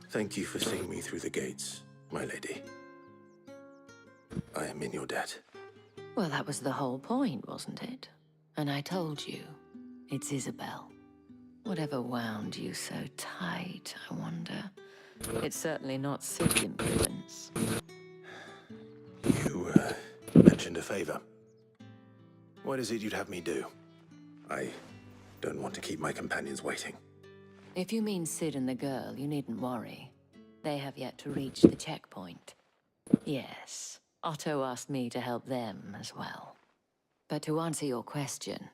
Thank you for seeing me through the gates, my lady. I am in your debt. Well, that was the whole point, wasn't it? And I told you, it's Isabel. Whatever wound you so tight, I wonder. It's certainly not Sid influence. You, mentioned a favor. What is it you'd have me do? I don't want to keep my companions waiting. If you mean Sid and the girl, you needn't worry. They have yet to reach the checkpoint. Yes, Otto asked me to help them as well. But to answer your question,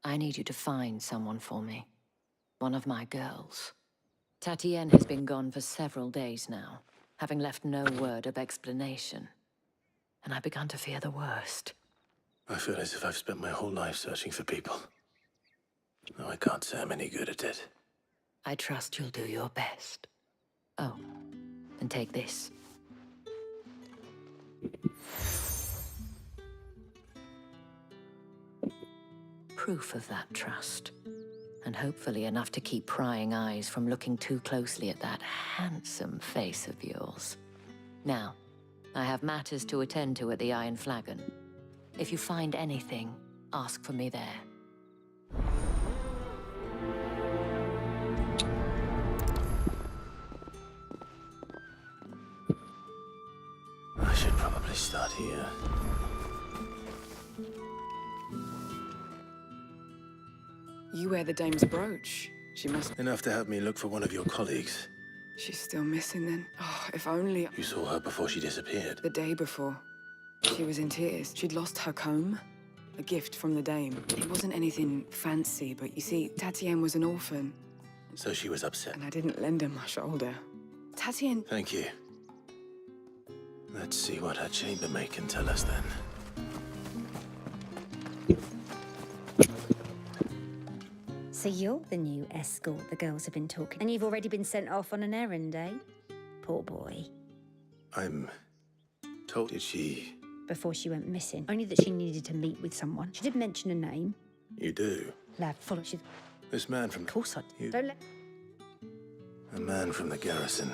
I need you to find someone for me. One of my girls. Tatienne has been gone for several days now, having left no word of explanation. And I've begun to fear the worst. I feel as if I've spent my whole life searching for people. No, I can't say I'm any good at it. I trust you'll do your best. Oh, and take this. Proof of that trust. And hopefully enough to keep prying eyes from looking too closely at that handsome face of yours. Now, I have matters to attend to at the Iron Flagon. If you find anything, ask for me there. I should probably start here. You wear the dame's brooch. She must... Enough to have me look for one of your colleagues. She's still missing then. Oh, if only... You saw her before she disappeared. The day before. She was in tears. She'd lost her comb. A gift from the dame. It wasn't anything fancy, but you see, Tatienne was an orphan. So she was upset. And I didn't lend her my shoulder. Tatienne... Thank you. Let's see what her chambermaid can tell us then. So you're the new escort the girls have been talking, and you've already been sent off on an errand, eh? Poor boy. I'm Did she... Before she went missing. Only that she needed to meet with someone. She did mention a name. You do? Lad, follow. She's... This man from... Of course I do. Don't let... A man from the garrison.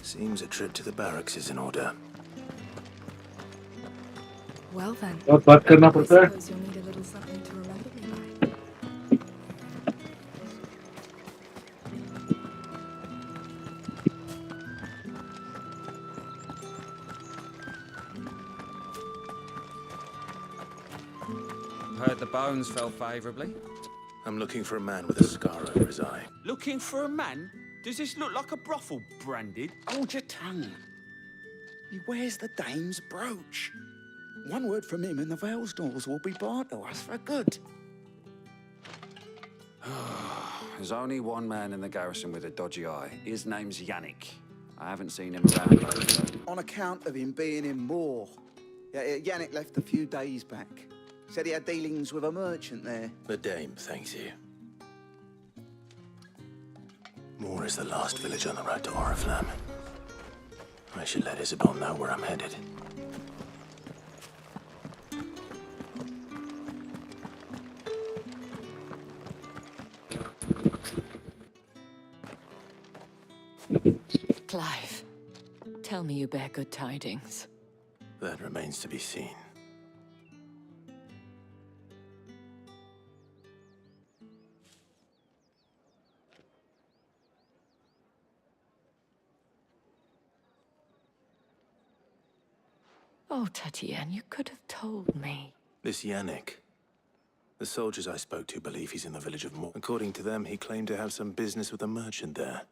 Seems a trip to the barracks is in order. Well then, और बात करना I पड़ता है suppose you'll need a little something to remember me by. Heard the bones fell favourably. I'm looking for a man with a scar over his eye. Looking for a man? Does this look like a brothel, Branded? Hold your tongue. He wears the dame's brooch. One word from him and the Vale's doors will be barred to us for good. There's only one man in the garrison with a dodgy eye. His name's Yannick. I haven't seen him around lately. On account of him being in Moor. Yeah, Yannick left a few days back. Said he had dealings with a merchant there. The dame thanks you. Moor is the last village on the road to Oriflamme. I should let Isabel know where I'm headed. Clive, tell me you bear good tidings. That remains to be seen. Oh, Tatiane, you could have told me. This Yannick. The soldiers I spoke to believe he's in the village of Moor. According to them, he claimed to have some business with a merchant there.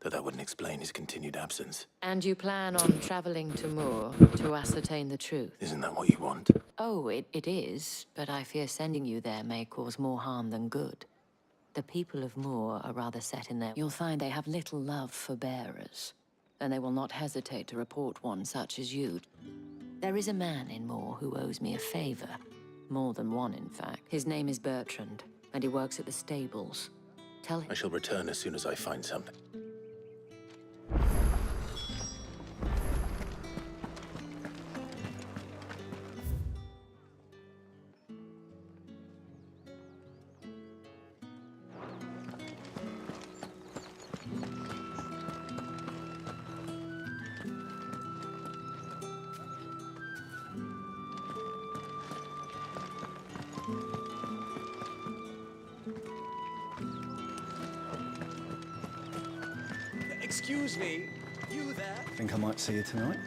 Though that wouldn't explain his continued absence. And you plan on traveling to Moor to ascertain the truth? Isn't that what you want? Oh, it is, but I fear sending you there may cause more harm than good. The people of Moor are rather set in their... You'll find they have little love for bearers, and they will not hesitate to report one such as you. There is a man in Moor who owes me a favor. More than one, in fact. His name is Bertrand, and he works at the stables. Tell him... I shall return as soon as I find something. Excuse me, you there? Think I might see you tonight?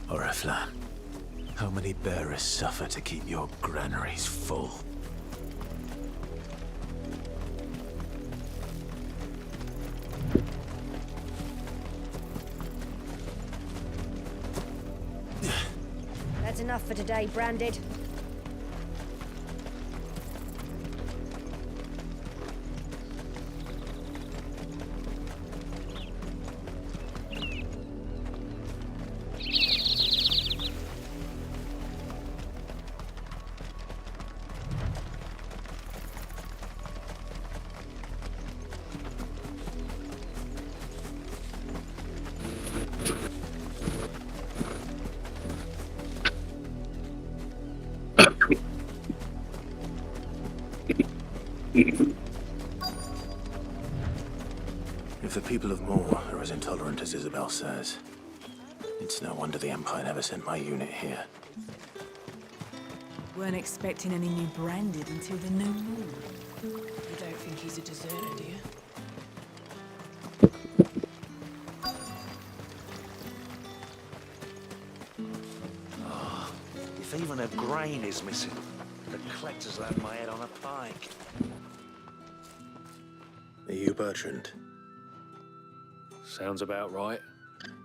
Oriflamme, how many bearers suffer to keep your granaries full? That's enough for today, Branded. If the people of Moor are as intolerant as Isabel says, it's no wonder the Empire never sent my unit here. Weren't expecting any new Branded until the new moon. You don't think he's a deserter, do you? If even a grain is missing, the collectors will have my head on a pike. Are you Bertrand? Sounds about right.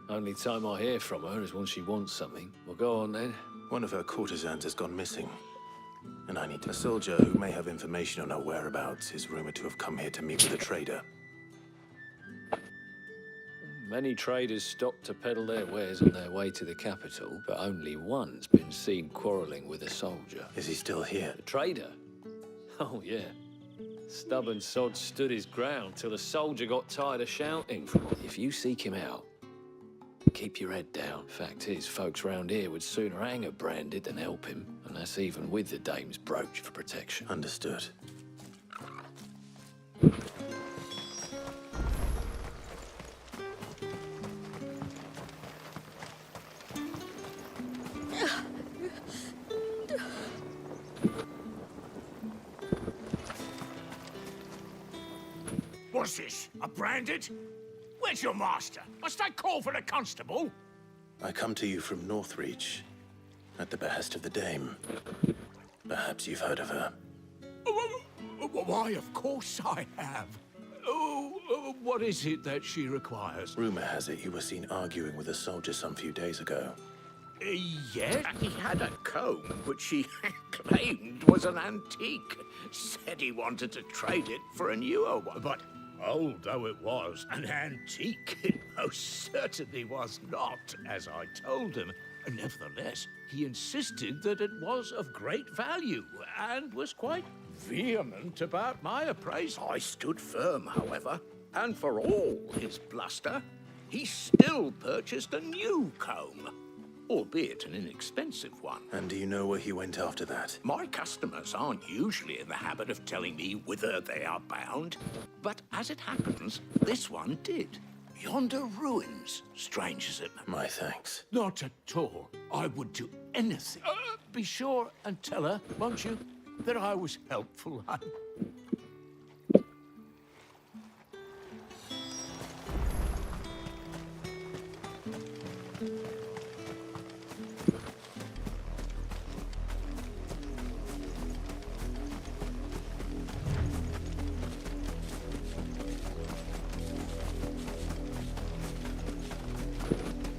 Only time I hear from her is when she wants something. Well, go on then. One of her courtesans has gone missing. And I need a soldier who may have information on her whereabouts is rumored to have come here to meet with a trader. Many traders stopped to peddle their wares on their way to the capital, but only one's been seen quarrelling with a soldier. Is he still here? The trader? Oh, yeah. Stubborn sod stood his ground till the soldier got tired of shouting. If you seek him out, keep your head down. Fact is, folks round here would sooner hang a branded than help him, and that's even with the dame's brooch for protection. Understood. What's this? A branded? Where's your master? Must I call for the constable? I come to you from Northreach, at the behest of the dame. Perhaps you've heard of her. Why, of course I have. What is it that she requires? Rumor has it you were seen arguing with a soldier some few days ago. Yes? He had a comb, which he claimed was an antique. Said he wanted to trade it for a newer one. But old though it was, an antique it most certainly was not, as I told him. Nevertheless, he insisted that it was of great value, and was quite vehement about my appraisal. I stood firm, however, and for all his bluster, he still purchased a new comb, albeit an inexpensive one. And do you know where he went after that? My customers aren't usually in the habit of telling me whither they are bound, but as it happens, this one did. Yonder ruins, strange as it may. My thanks. Not at all. I would do anything. Be sure and tell her, won't you, that I was helpful.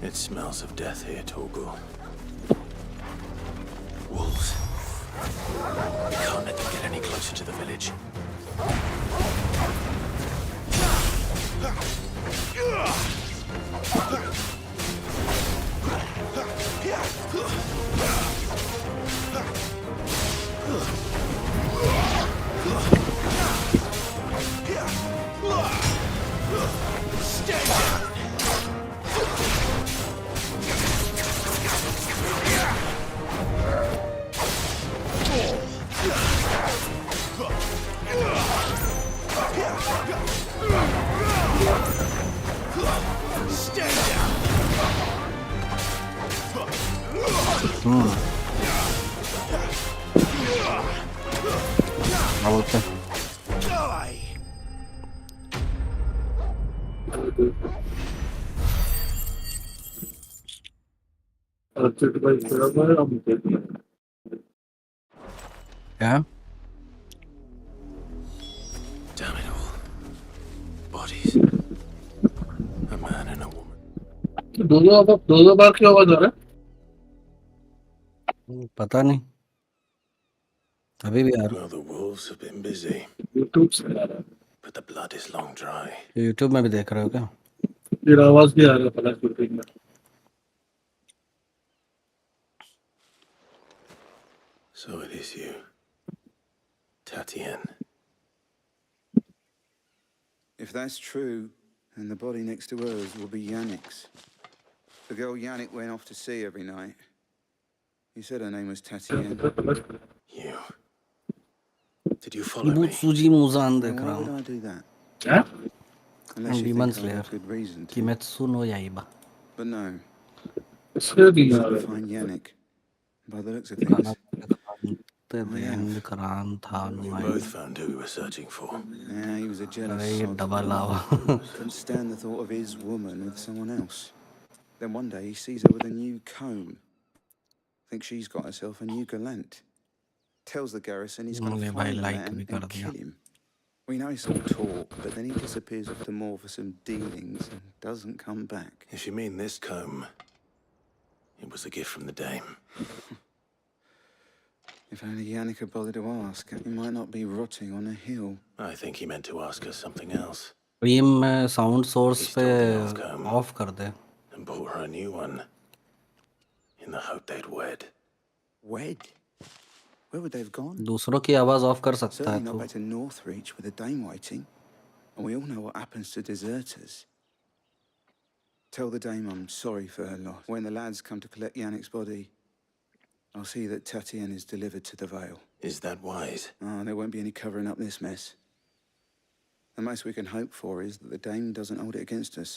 It smells of death here, Torgal. Wolves. We can't let them get any closer to the village. Stay down! Yeah? Damn it all. Bodies. A man and a woman. दो बार क्यों आवाज आ रहा है? पता नहीं अभी भी आ रहा Well, the wolves have been busy. YouTube से आ रहा है But the blood is long dry. YouTube में भी देख रहे हो क्या? तेरा आवाज भी आ रहा है पता YouTube में So it is you. Tatienne. If that's true, then the body next to hers will be Yannick's. The girl Yannick went off to see every night. He said her name was Tatienne. You. Did you follow बहुत me? सूजी Muzan देख रहा Why would हूँ I do that? क्या? Unless you Demon think I have Slayer good reason to. Kimetsu no Yaiba But no. इसलिए भी You uh should रहा find Yannick. By the looks of है things. We both found who we were searching for. Yeah, he was a jealous अरे ये sod. Double आवा Couldn't stand the thought of his woman with someone else. Then one day he sees her with a new comb. Thinks she's got herself a new gallant. Tells the garrison he's going to मुझे भाई find the like man भी and कर kill दिया him. We know it's all talk, but then he disappears off to more for some dealings and doesn't come back. If you mean this comb, it was a gift from the dame. If only Yannick had bothered to ask, he might not be rotting on a hill. I think he meant to ask us something else. Stream में sound source पे stole the old comb of कर दे. and bought her a new one in the hope they'd wed. Wed? Where would they have gone? दूसरों की आवाज of कर सकता Certainly है not तू. back to Northreach with a dame waiting. And we all know what happens to deserters. Tell the dame I'm sorry for her loss. When the lads come to collect Yannick's body, I'll see that Tatienne is delivered to the Vale. Is that wise? Oh, there won't be any covering up this mess. The most we can hope for is that the dame doesn't hold it against us.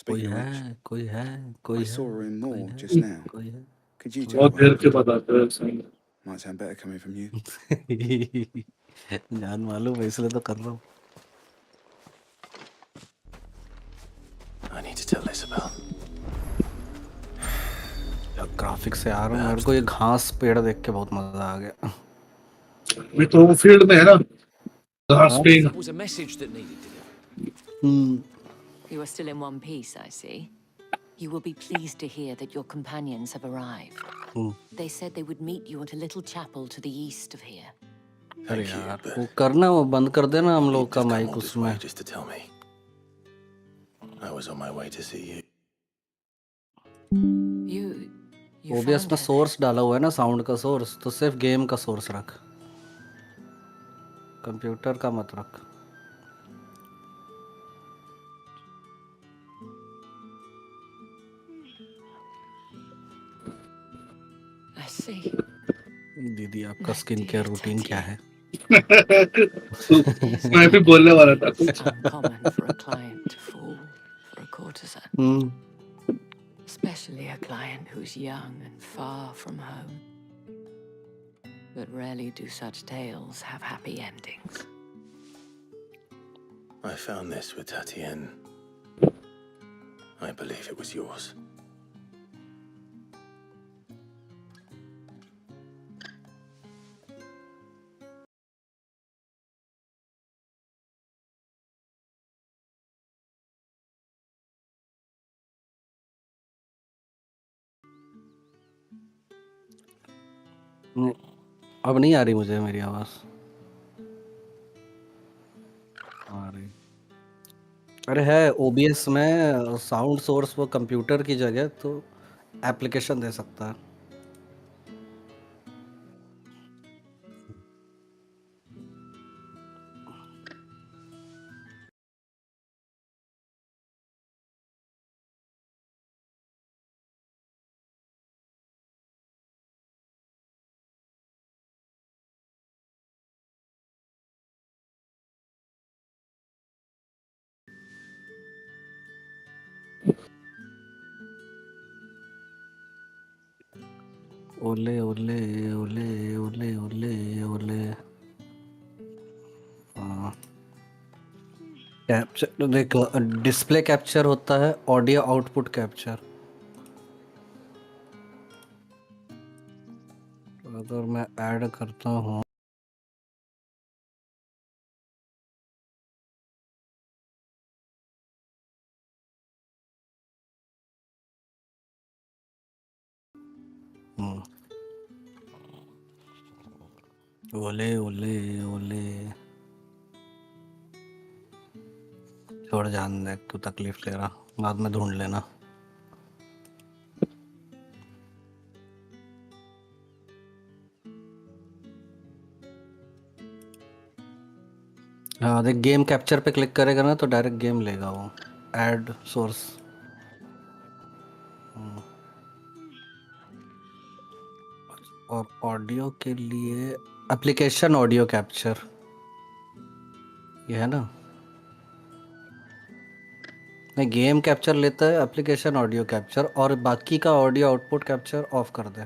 कोई Speaking of है, which, कोई है, कोई I है, saw her in कोई Moor है, just now. कोई है. Could you do बहुत well? देर के बाद आता है सही. Might sound better coming from you. जान मालूम है इसलिए तो कर रहा हूँ. I need to tell Isabel. Graphics से यार मेरे को ये घास पेड़ देख के बहुत मजा आ गया. अभी तो वो फील्ड में है ना, घास पेड़. That was a message that needed delivery. You are still in one piece, I see. You will be pleased to hear that your companions have arrived. They said they would meet you at a little chapel to the east of here. अरे यार वो करना, वो बंद कर देना हम लोग का माइक उसमें. Just to tell me. I was on my way to see you. OBS में सोर्स डाला हुआ है ना, साउंड का सोर्स, तो सिर्फ गेम का सोर्स रख, कंप्यूटर का मत रख. I see. दीदी आपका स्किन केयर रूटीन क्या है? मैं भी बोलने वाला था कुछ. Uncommon for a client to fall for a courtesan. Especially a client who's young and far from home. But rarely do such tales have happy endings. I found this with Tatienne. I believe it was yours. अब नहीं आ रही मुझे मेरी आवाज. आ रही. अरे है OBS में साउंड सोर्स वो कंप्यूटर की जगह तो एप्लीकेशन दे सकता है. ओले ओले ओले ओले ओले ओले. कैप्चर देख, डिस्प्ले कैप्चर होता है, ऑडियो आउटपुट कैप्चर. अगर मैं ऐड करता हूँ ओले ओले ओले, छोड़ जान दे, क्यों तकलीफ ले रहा, बाद में ढूंढ लेना. हाँ देख, गेम कैप्चर पे क्लिक करेगा ना तो डायरेक्ट गेम लेगा वो. Add source. और ऑडियो के लिए एप्लीकेशन ऑडियो कैप्चर, ये है ना. नहीं, गेम कैप्चर लेता है, एप्लीकेशन ऑडियो कैप्चर, और बाकी का ऑडियो आउटपुट कैप्चर ऑफ कर दे.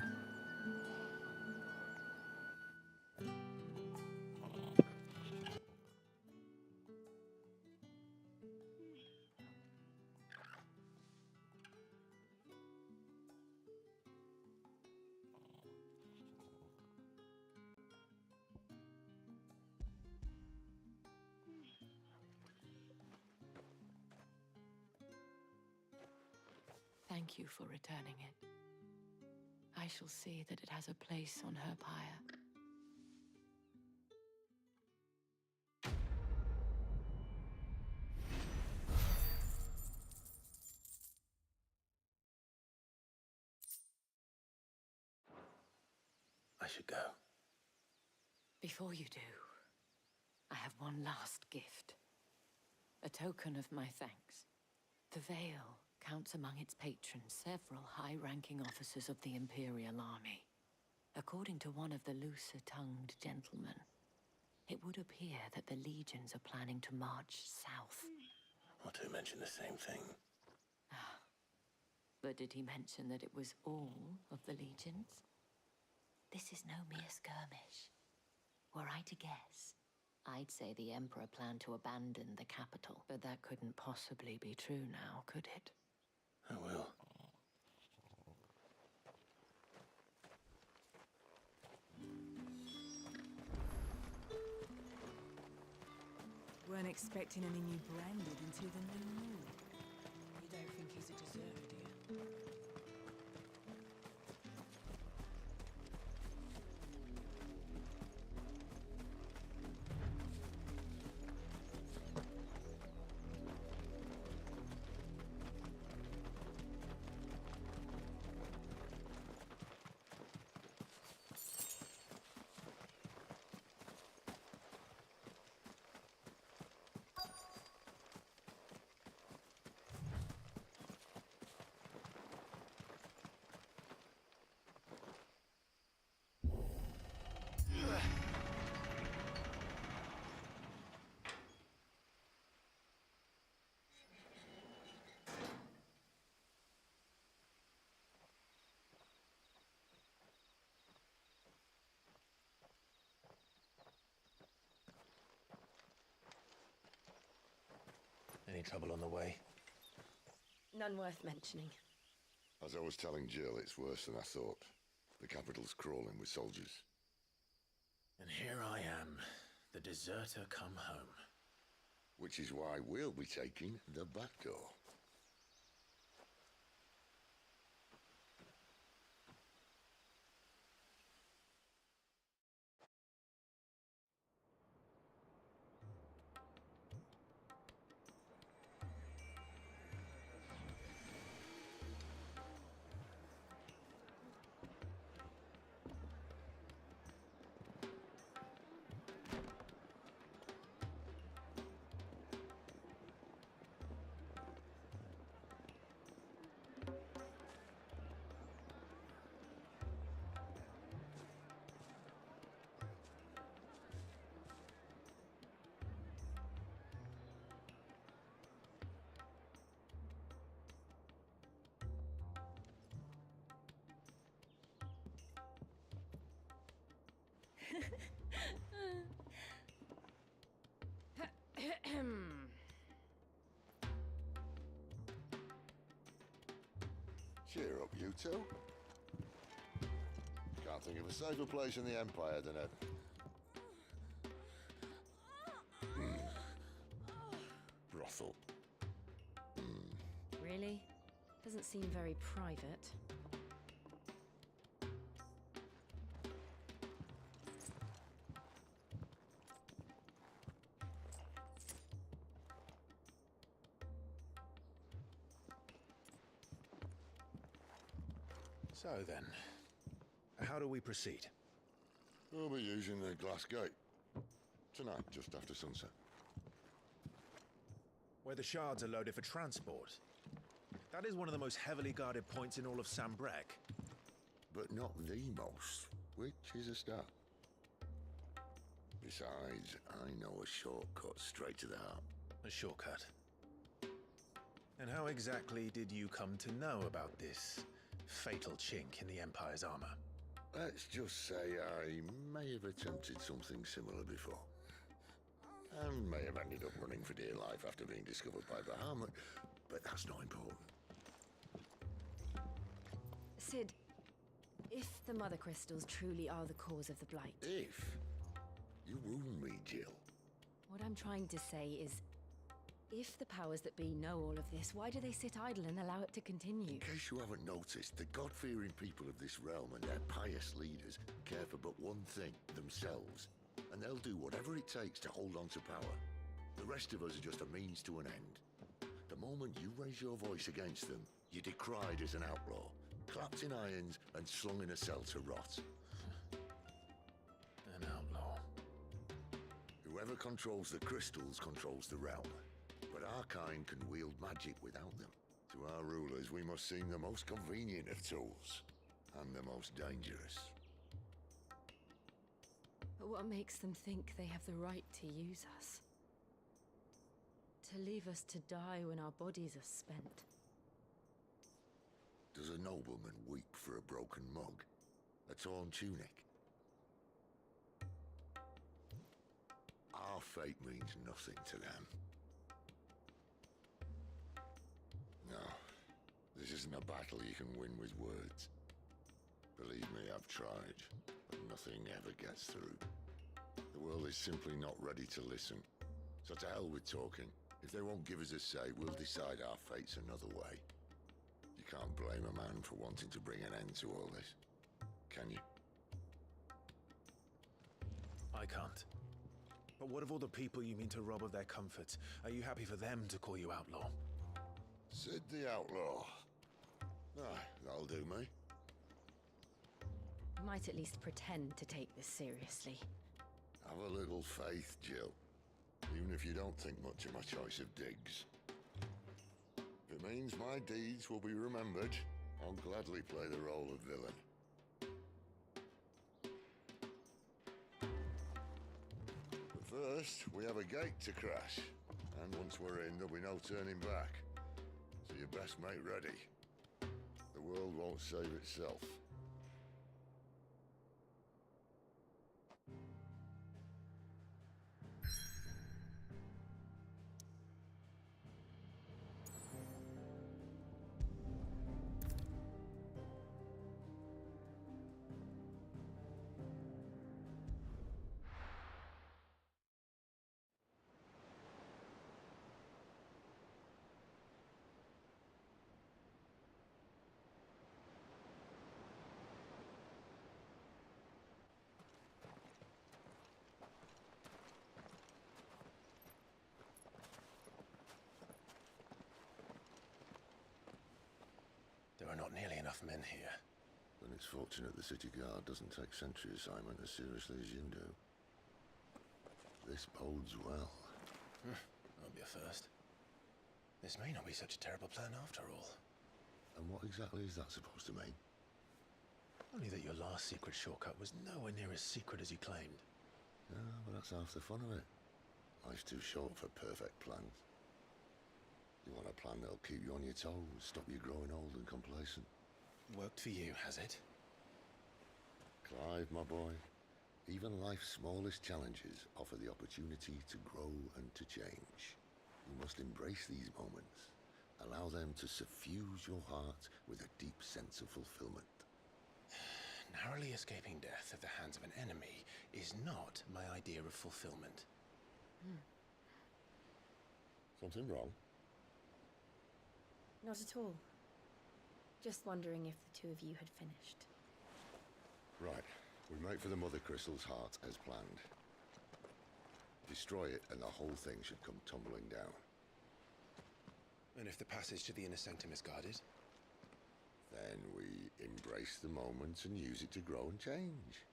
Thank you for returning it. I shall see that it has a place on her pyre. I should go. Before you do, I have one last gift. A token of my thanks. The Vale counts among its patrons several high-ranking officers of the Imperial Army. According to one of the looser-tongued gentlemen, it would appear that the legions are planning to march south. Otto mentioned the same thing. But did he mention that it was all of the legions? This is no mere skirmish. Were I to guess, I'd say the Emperor planned to abandon the capital. But that couldn't possibly be true now, could it? I will. Weren't expecting any new branded until the new moon. You don't think he's a deserter, do you? Any trouble on the way? None worth mentioning. As I was telling Jill, it's worse than I thought. The capital's crawling with soldiers. And here I am, the deserter come home. Which is why we'll be taking the back door. Cheer up, you two. Can't think of a safer place in the Empire than a... brothel. Really? Doesn't seem very private. So then, how do we proceed? We'll be using the glass gate. Tonight, just after sunset. Where the shards are loaded for transport. That is one of the most heavily guarded points in all of Sambrek. But not the most, which is a start. Besides, I know a shortcut straight to the heart. A shortcut? And how exactly did you come to know about this fatal chink in the Empire's armor? Let's just say I may have attempted something similar before. And may have ended up running for dear life after being discovered by Bahamut, but that's not important. Sid, if the Mother Crystals truly are the cause of the Blight... If? You wound me, Jill. What I'm trying to say is, if the powers that be know all of this, why do they sit idle and allow it to continue? In case you haven't noticed, the God-fearing people of this realm and their pious leaders care for but one thing, themselves. And they'll do whatever it takes to hold on to power. The rest of us are just a means to an end. The moment you raise your voice against them, you're decried as an outlaw, clapped in irons and slung in a cell to rot. Whoever controls the crystals controls the realm. But our kind can wield magic without them. To our rulers, we must seem the most convenient of tools. And the most dangerous. But what makes them think they have the right to use us? To leave us to die when our bodies are spent? Does a nobleman weep for a broken mug? A torn tunic? Our fate means nothing to them. No, this isn't a battle you can win with words. Believe me, I've tried, but nothing ever gets through. The world is simply not ready to listen. So to hell with talking. If they won't give us a say, we'll decide our fates another way. You can't blame a man for wanting to bring an end to all this, can you? I can't. But what of all the people you mean to rob of their comforts? Are you happy for them to call you outlaw? Sid the Outlaw. Ah, that'll do me. We might at least pretend to take this seriously. Have a little faith, Jill. Even if you don't think much of my choice of digs. If it means my deeds will be remembered, I'll gladly play the role of villain. But first, we have a gate to crash. And once we're in, there'll be no turning back. So you best make ready. The world won't save itself. There are not nearly enough men here. Then it's fortunate the city guard doesn't take sentry assignment as seriously as you do. This bodes well. That'll be a first. This may not be such a terrible plan after all. And what exactly is that supposed to mean? Only that your last secret shortcut was nowhere near as secret as you claimed. Yeah, but that's half the fun of it. Life's too short for perfect plans. You want a plan that'll keep you on your toes, stop you growing old and complacent. Worked for you, has it? Clive, my boy, even life's smallest challenges offer the opportunity to grow and to change. You must embrace these moments. Allow them to suffuse your heart with a deep sense of fulfillment. Narrowly escaping death at the hands of an enemy is not my idea of fulfillment. Something wrong? Not at all. Just wondering if the two of you had finished. Right. We make for the Mother Crystal's heart as planned. Destroy it and the whole thing should come tumbling down. And if the passage to the inner sanctum is guarded? Then we embrace the moment and use it to grow and change.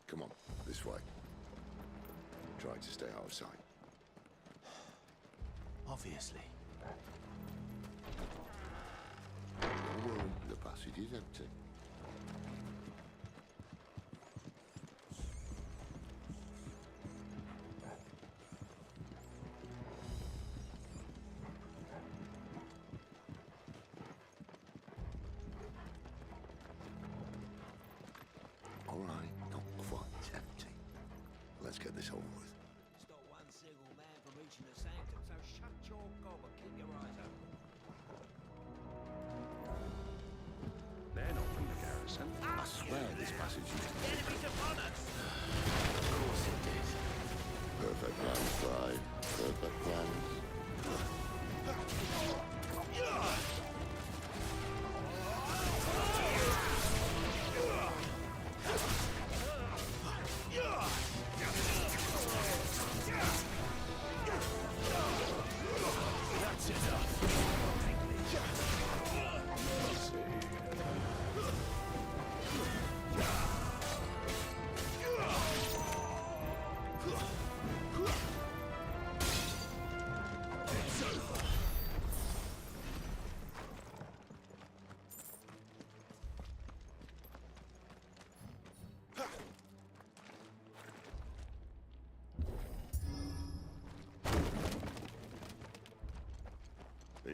Come on, this way. Try to stay out of sight. Obviously. Don't worry, the passage is empty. All right, not quite empty. Let's get this over with. Stop one single man from reaching the sanctum, so shut your gob and keep your eyes open. They're not from the garrison. I swear this passage is... The enemy's upon us! Of course it did. Perfect plans, Clive. Perfect plans. That's enough.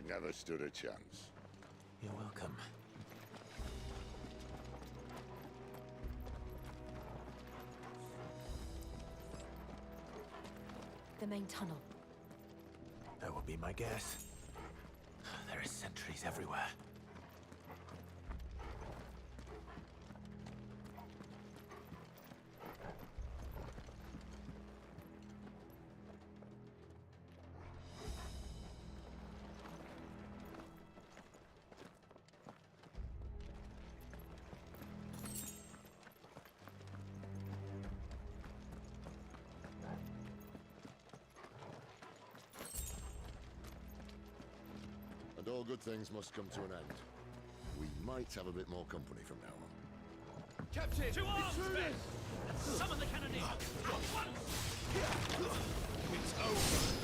never stood a chance. You're welcome. The main tunnel. That would be my guess. There are sentries everywhere. And all good things must come to an end. We might have a bit more company from now on. Captain! To arms, men! Summon the cannoneer! At once! It's over!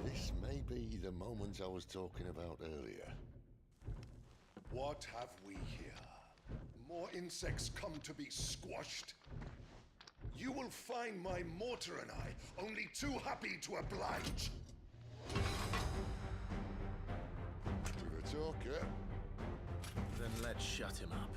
This may be the moment I was talking about earlier. What have we here? More insects come to be squashed? You will find my mortar and I only too happy to oblige. With a talker. Then let's shut him up.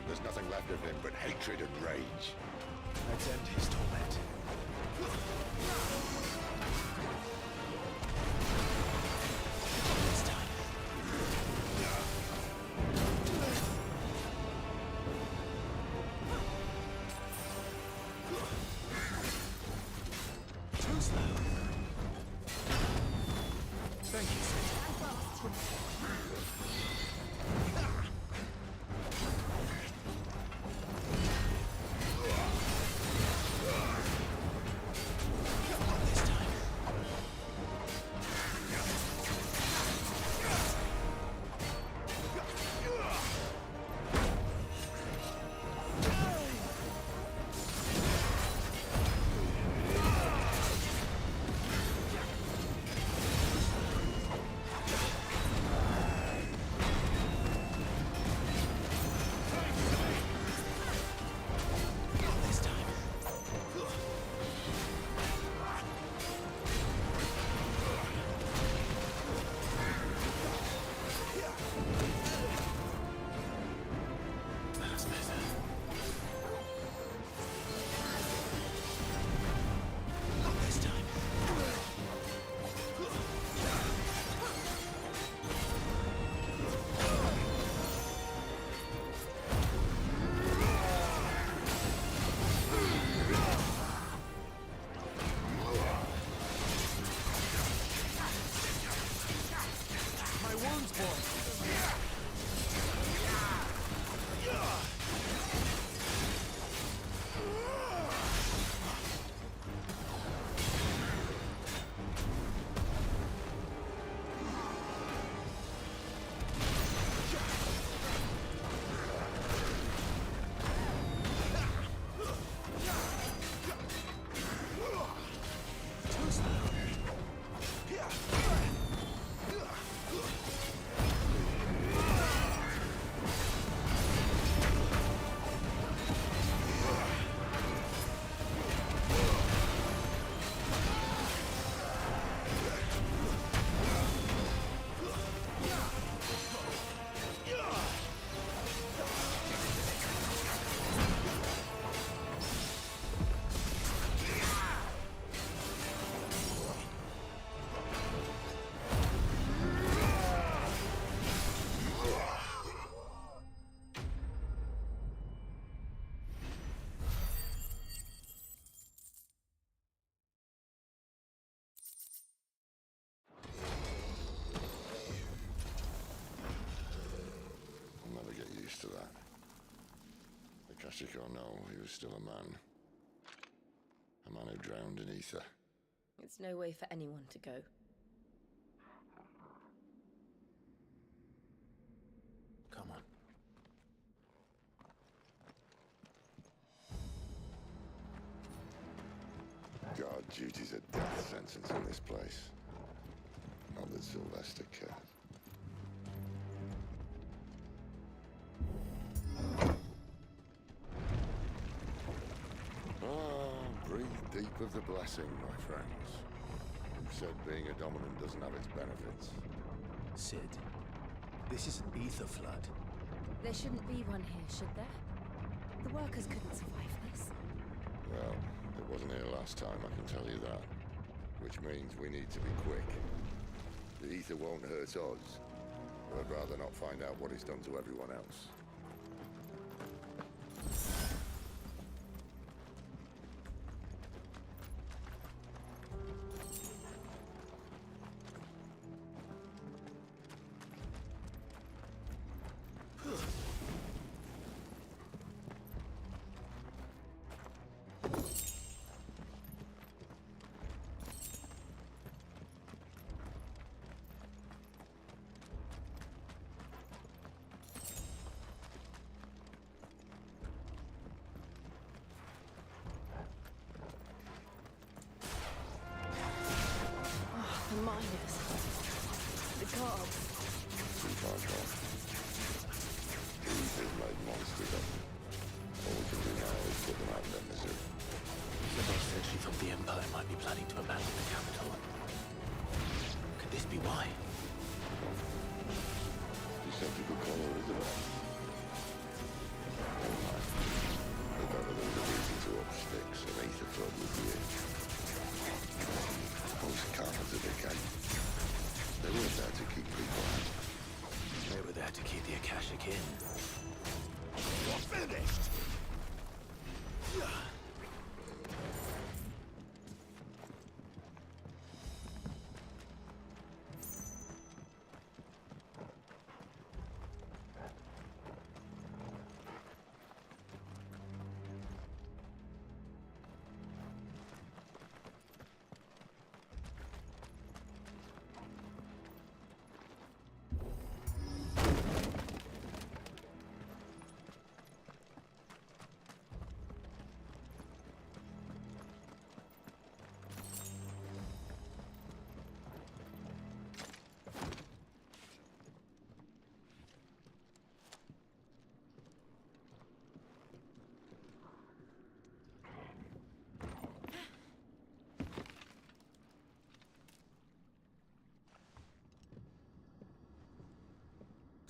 There's nothing left of him but hatred and rage. Let's end his torment. This time. Too slow. Thank you, sir. I'll never get used to that. Akashic or no, he was still a man. A man who drowned in ether. It's no way for anyone to go. Come on. God, duty's a death sentence in this place. Not that Sylvester cares. Breathe deep of the blessing, my friends. Who said being a dominant doesn't have its benefits? Sid, this is an ether flood. There shouldn't be one here, should there? The workers couldn't survive this. Well, it wasn't here last time, I can tell you that. Which means we need to be quick. The ether won't hurt us, but I'd rather not find out what it's done to everyone else. The miners. The guards. Too far gone. The ether's made monsters of them. All we can do now is put them out of their misery. The boss said she thought the Empire might be planning to abandon the capital. Could this be why? You said you could call her Isabel. Never mind. If ever there was a reason to up sticks, an ether flood would be it. Those carpenters again. They weren't there to keep people out. They were there to keep the Akashic in. You're finished!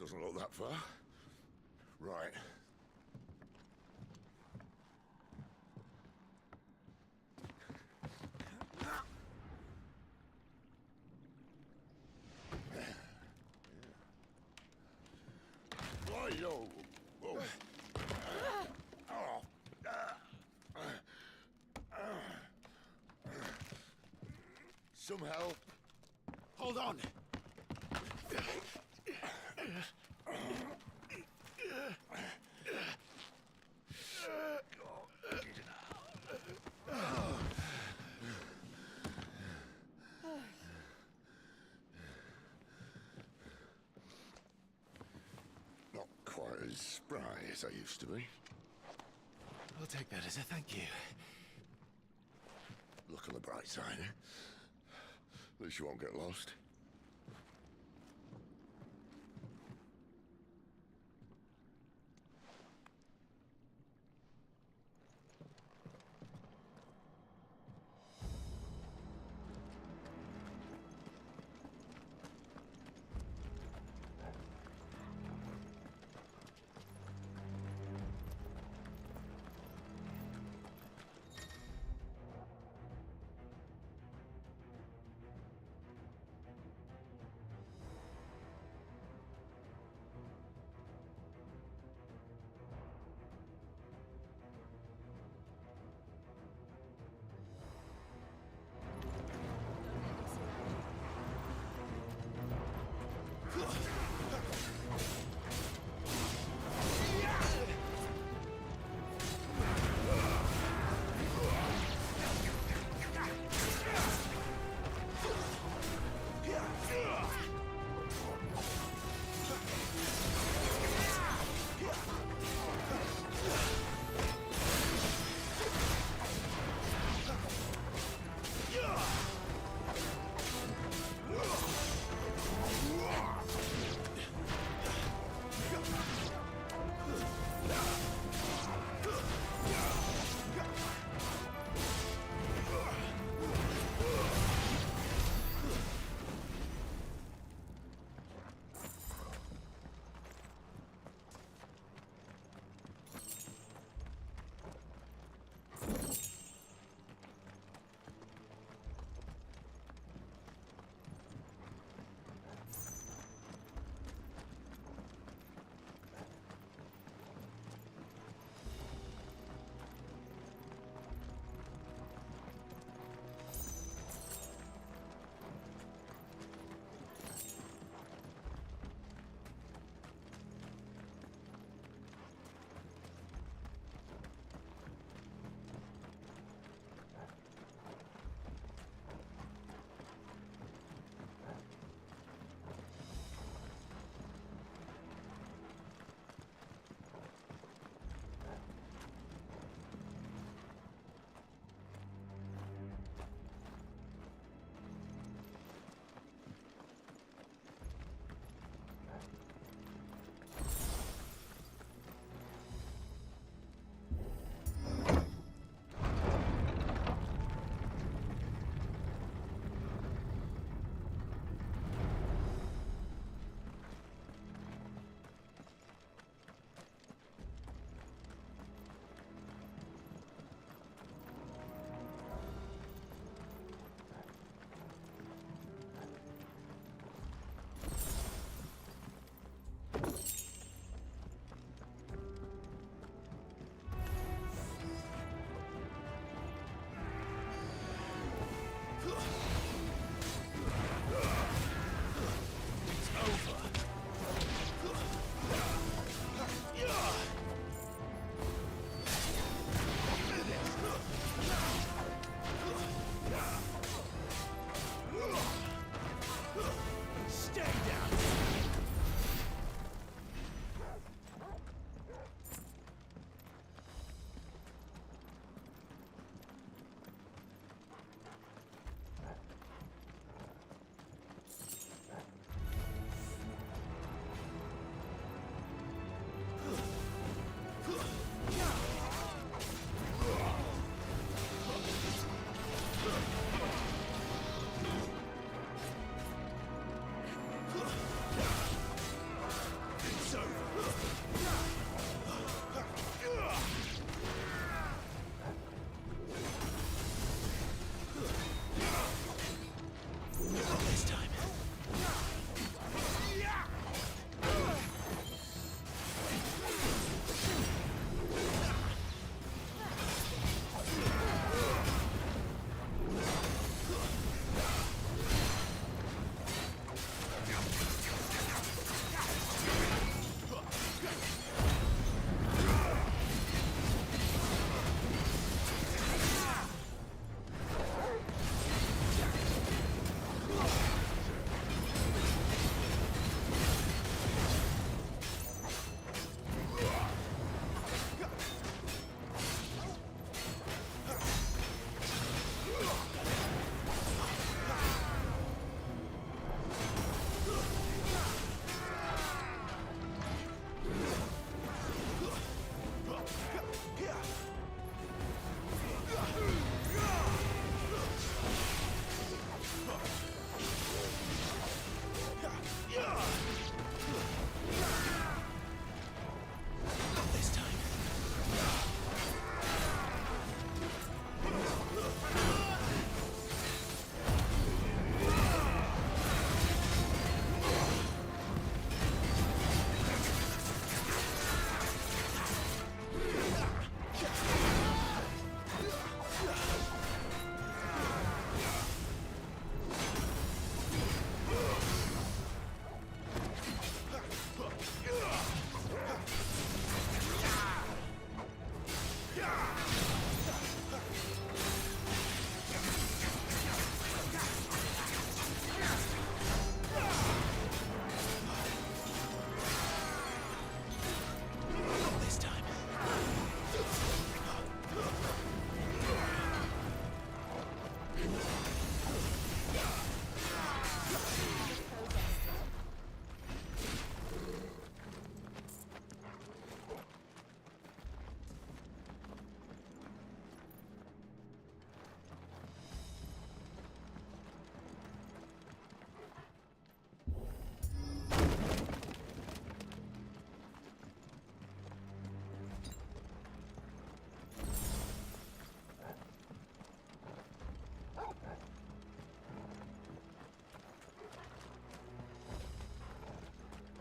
Doesn't look that far. Right. Yo. Whoa. Some help. Hold on! as spry as I used to be. I'll take that as a thank you. Look on the bright side, eh? At least you won't get lost.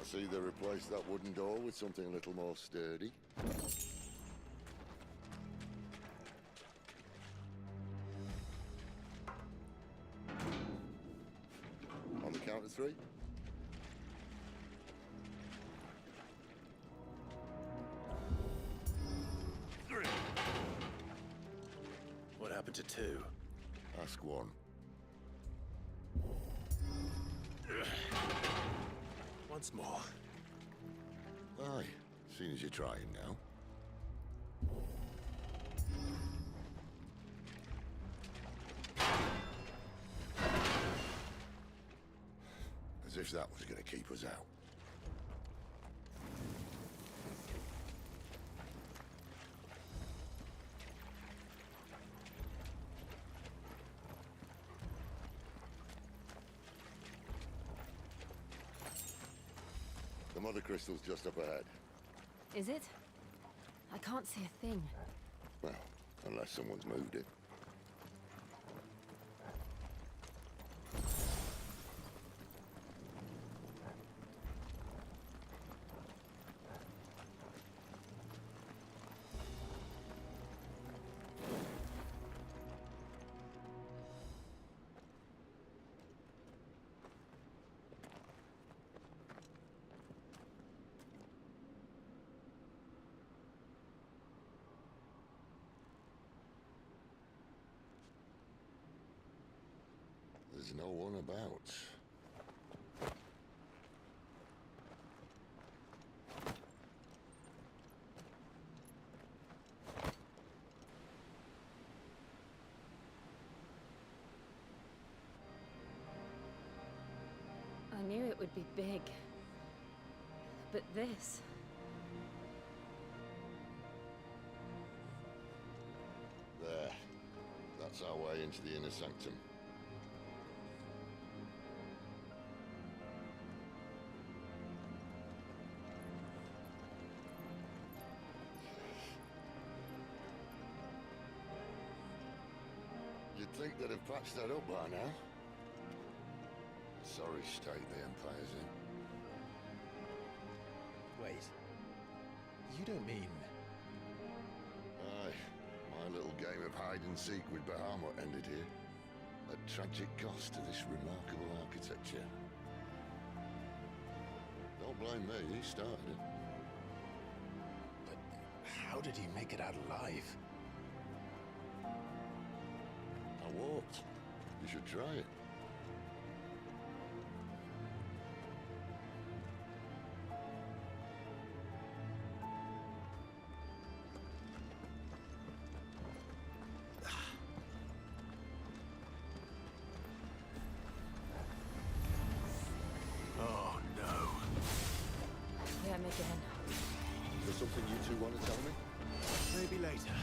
See they replaced that wooden door with something a little more sturdy. On the count of three. What happened to two? Ask one. Once more. Aye, seeing as you're trying now. As if that was going to keep us out. The mother crystal's just up ahead. Is it? I can't see a thing. Well, unless someone's moved it. There's no one about. I knew it would be big. But this... There. That's our way into the inner sanctum. You'd think they'd have patched that up by now. Sorry state the Empire's in. Wait. You don't mean... Aye. My little game of hide-and-seek with Bahamut ended here. At tragic cost to this remarkable architecture. Don't blame me, he started it. But how did he make it out alive? I walked. You should try it. Oh, no. Them again. Is there something you two want to tell me? Maybe later.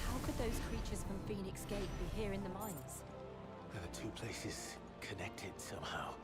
How could those creatures from Phoenix Gate be here in the mines? Are the two places connected somehow?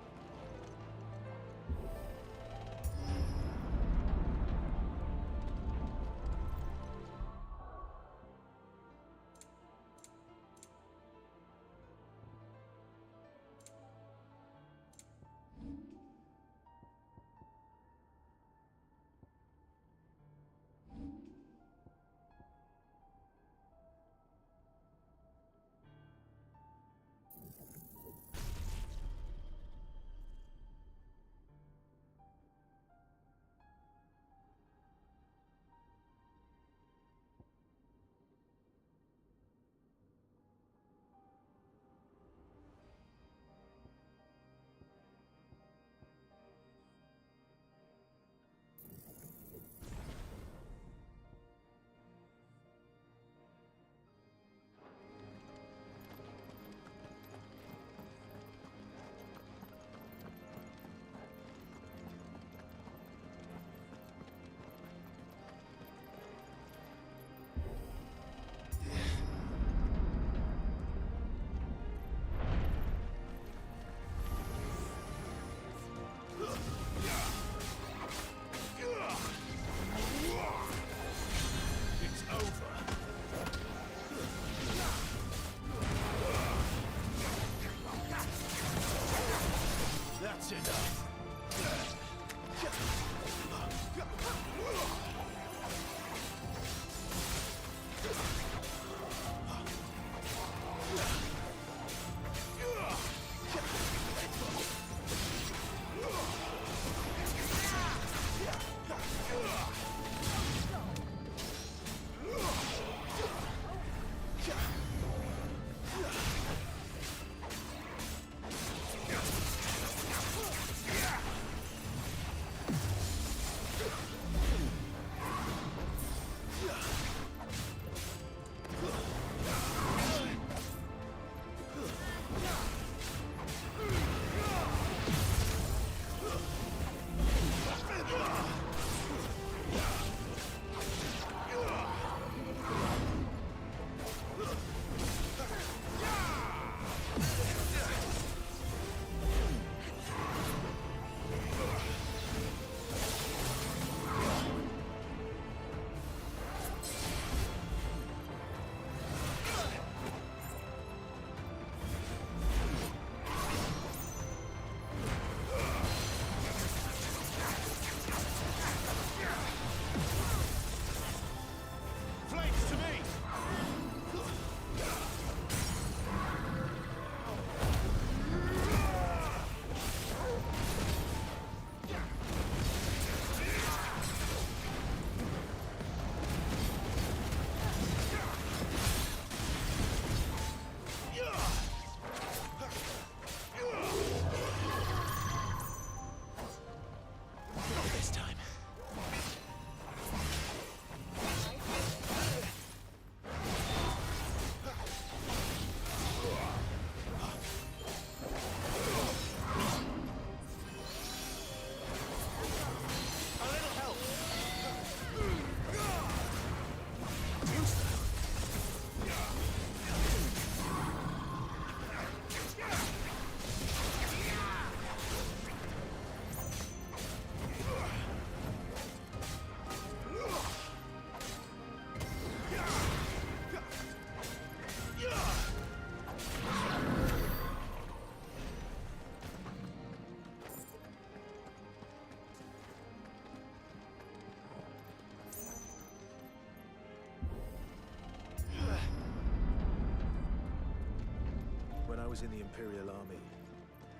was in the Imperial Army.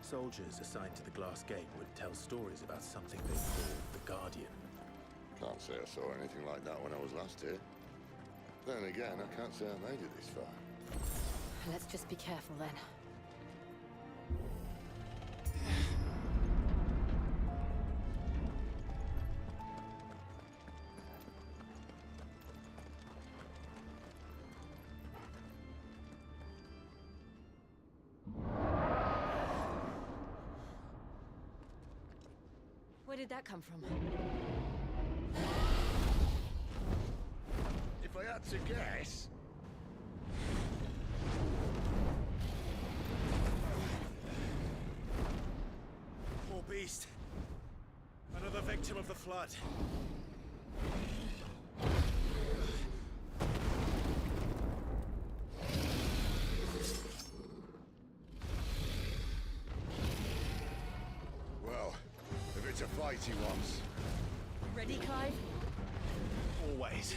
Soldiers assigned to the Glass Gate would tell stories about something they called the Guardian. Can't say I saw anything like that when I was last here. Then again, I can't say I made it this far. Let's just be careful then. Where did that come from? If I had to guess... Poor beast. Another victim of the flood. Well, if it's a fight he wants... Ready, Clive? Always.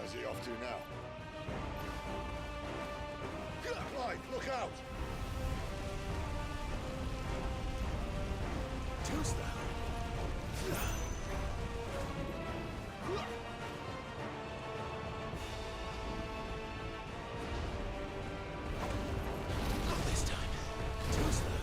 Where's he off to now? Clive, look out! Who's that? Not this time. Too slow.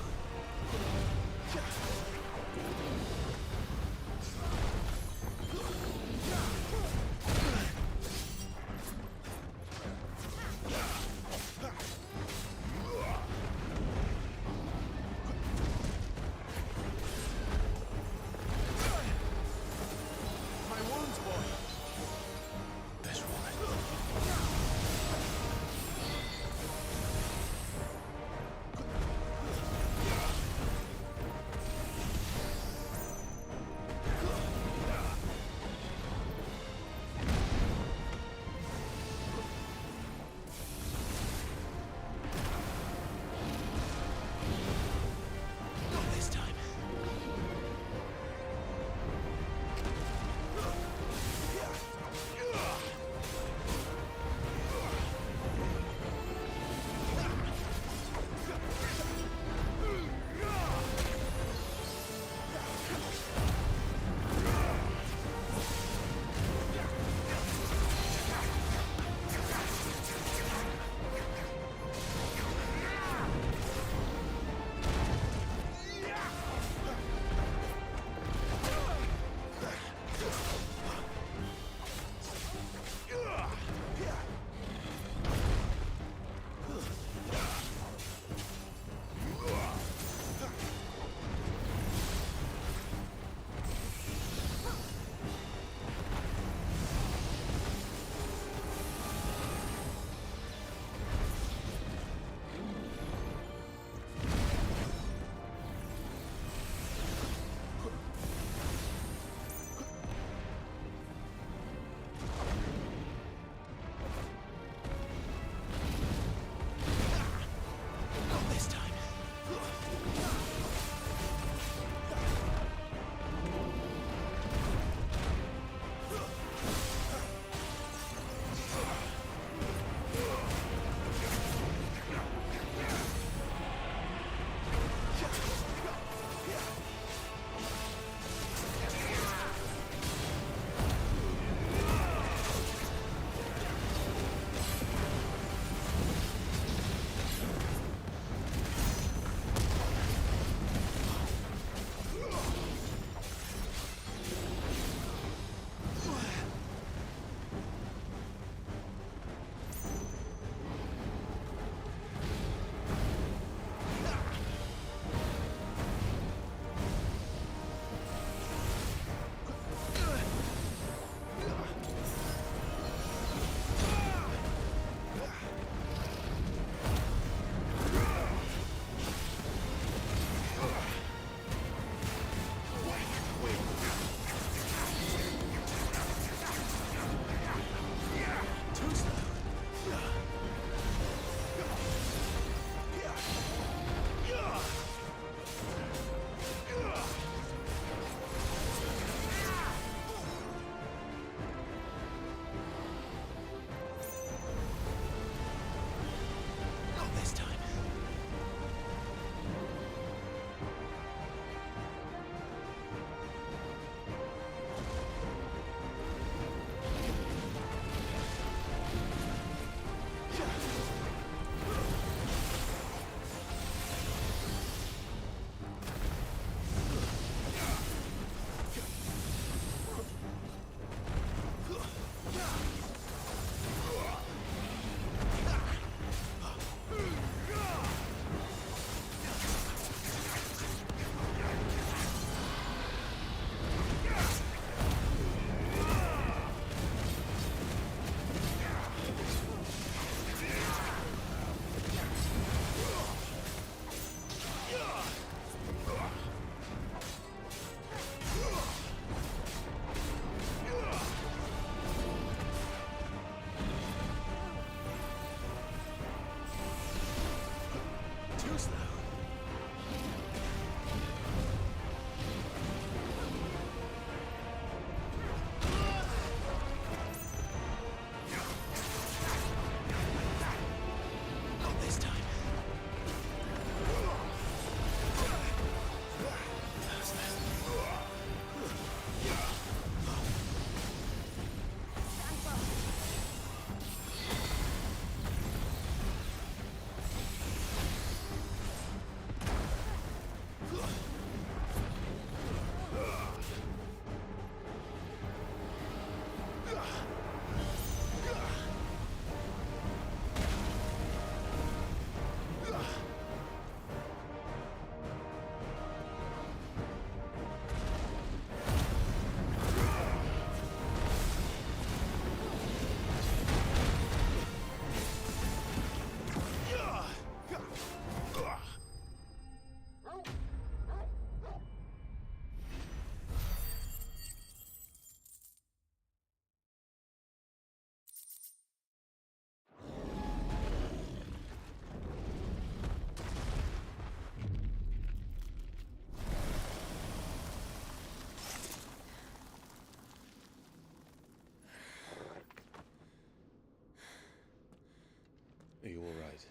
Are you all right?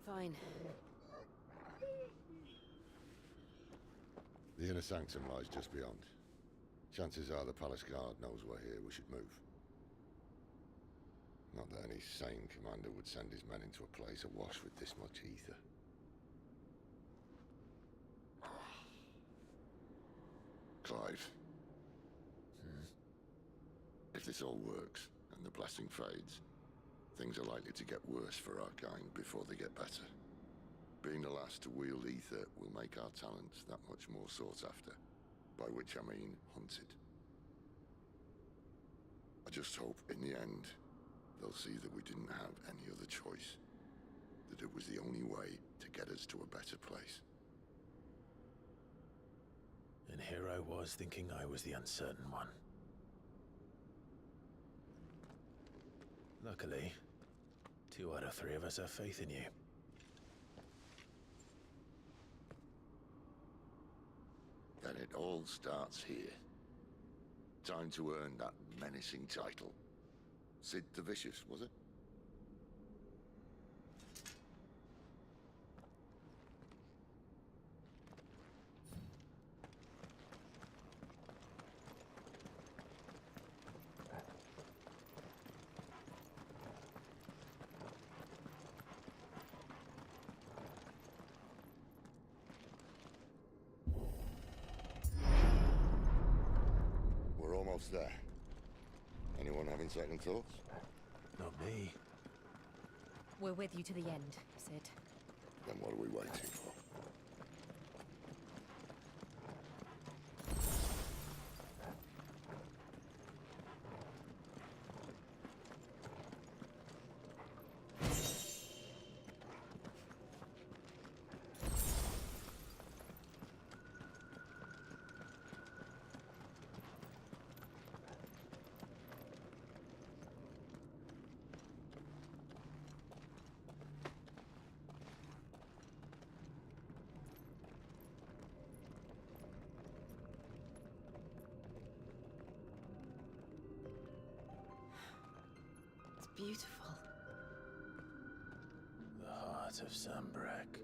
Fine. The inner sanctum lies just beyond. Chances are the palace guard knows we're here. We should move. Not that any sane commander would send his men into a place awash with this much ether. Clive. If this all works, and the blessing fades, things are likely to get worse for our kind before they get better. Being the last to wield ether will make our talents that much more sought after, by which I mean hunted. I just hope, in the end, they'll see that we didn't have any other choice, that it was the only way to get us to a better place. And here I was thinking I was the uncertain one. Luckily, 2 out of 3 of us have faith in you. Then it all starts here. Time to earn that menacing title. Sid the Vicious, was it? We're almost there. Anyone having second thoughts? Not me. We're with you to the end, Sid. Then what are we waiting for? Beautiful. The heart of Sambrek.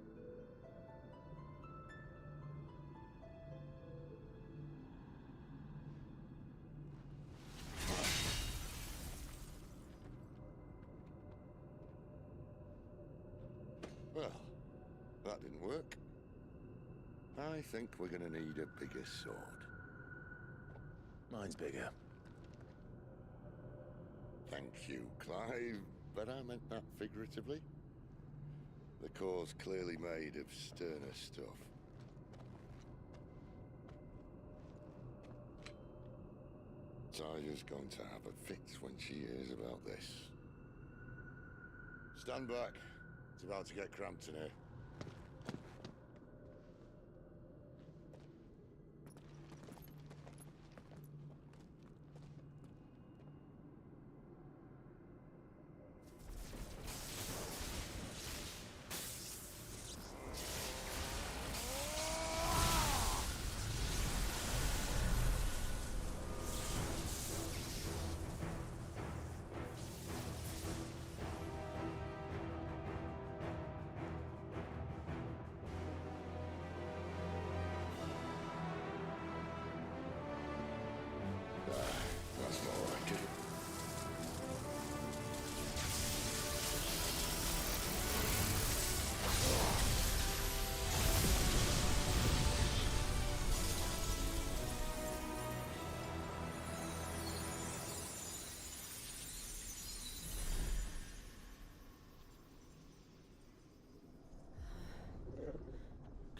Well, that didn't work. I think we're gonna need a bigger sword. Mine's bigger. Thank you, Clive, but I meant that figuratively. The core's clearly made of sterner stuff. Tyger's going to have a fit when she hears about this. Stand back. It's about to get cramped in here. That's more like it.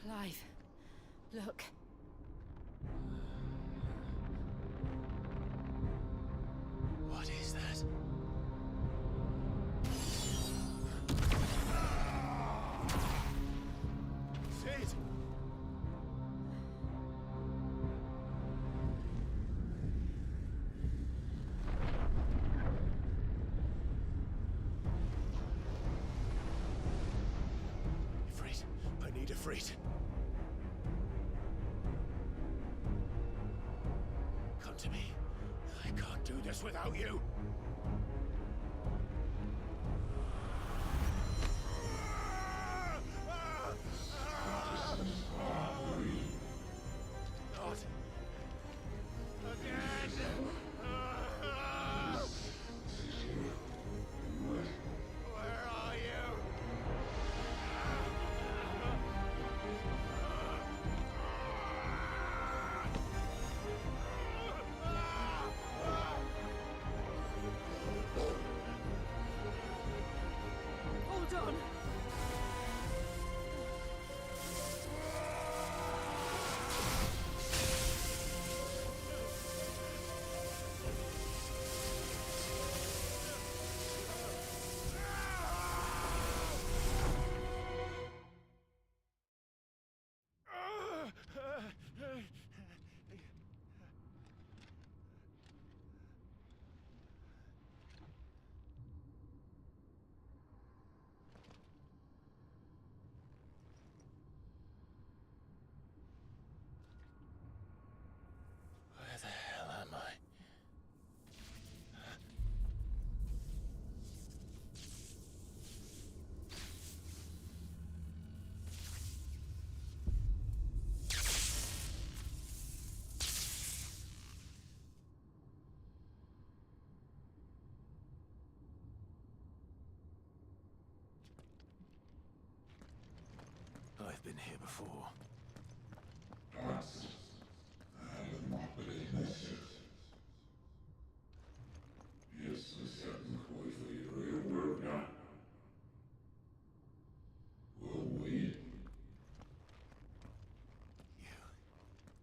Clive, look. What is that? Sid! Ifrit, I need Ifrit. Come to me. I can't do this without you. been here before.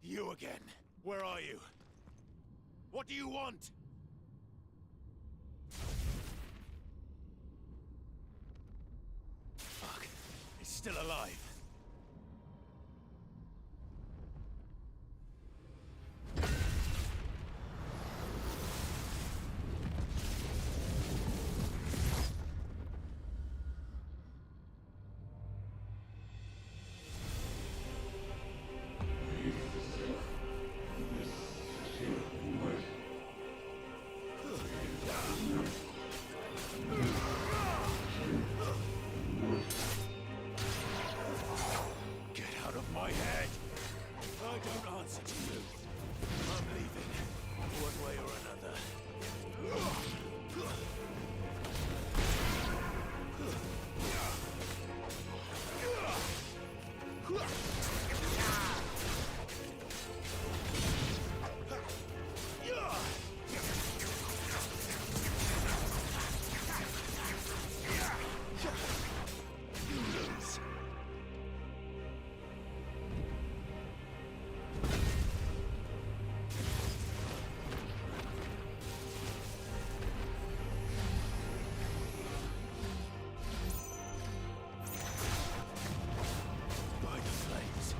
You again. Where are you? What do you want? Fuck. It's still alive. Get out of my head! I don't answer to you. I'm leaving, one way or another. By the flames.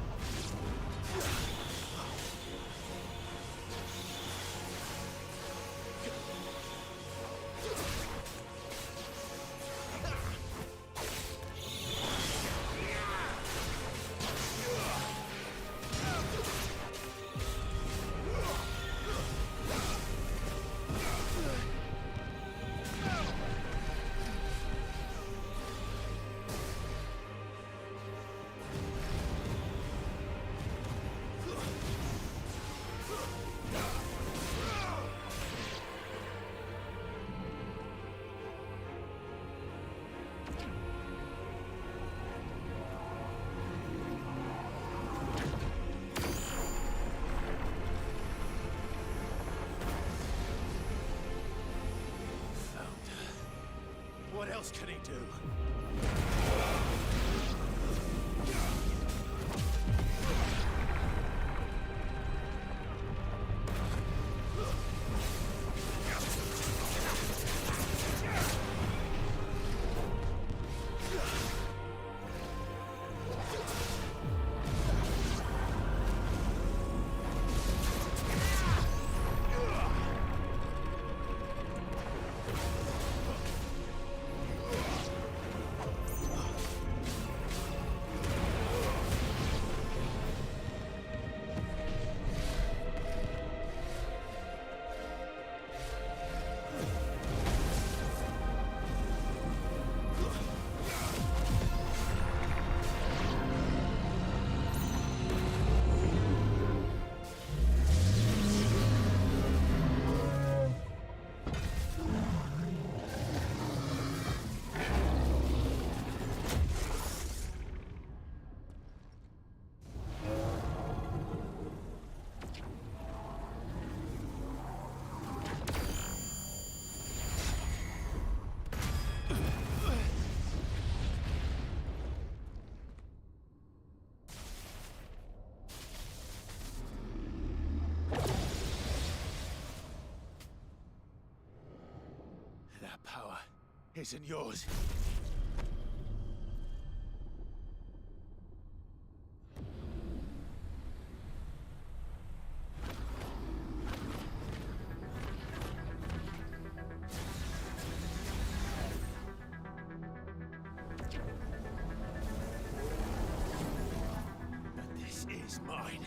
What else can he do? That power isn't yours. But this is mine.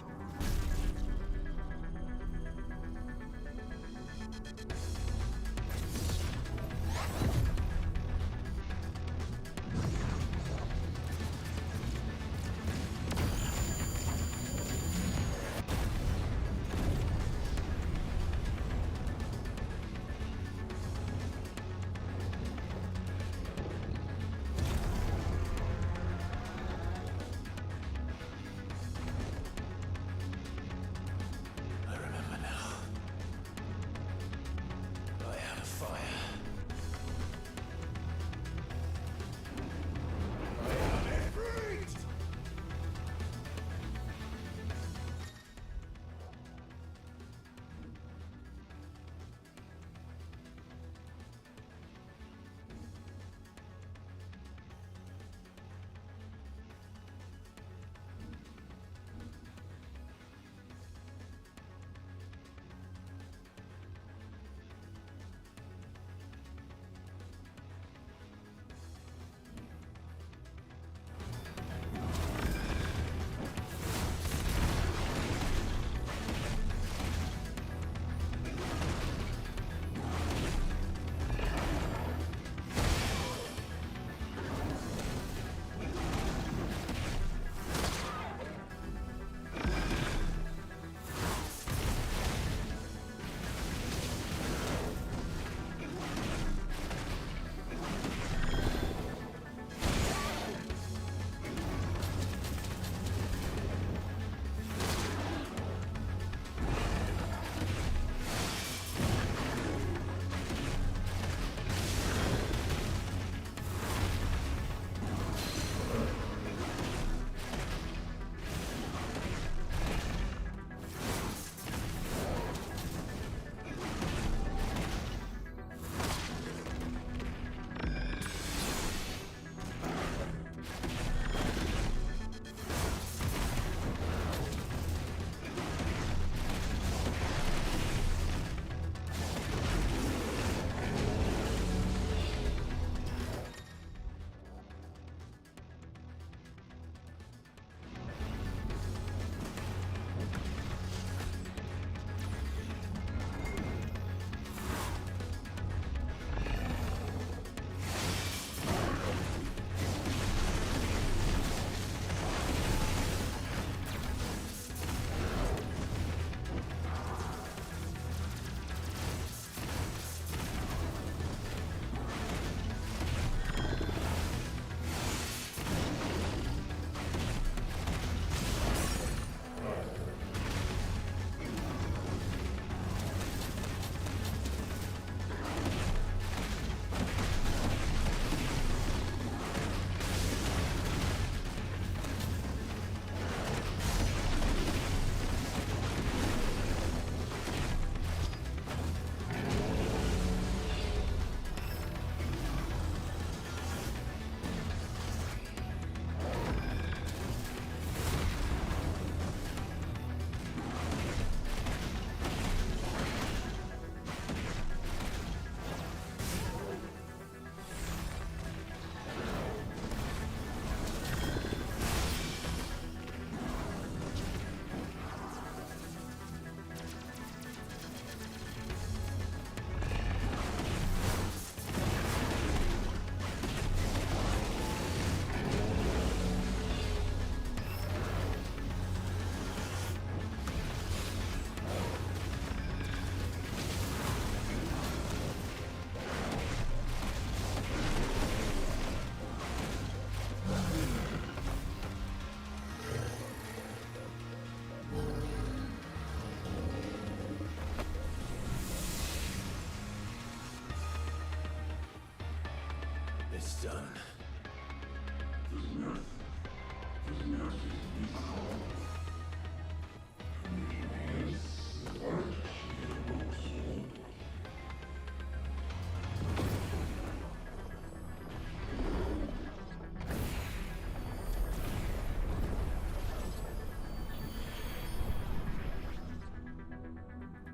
It's done.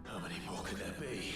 How many more could there be?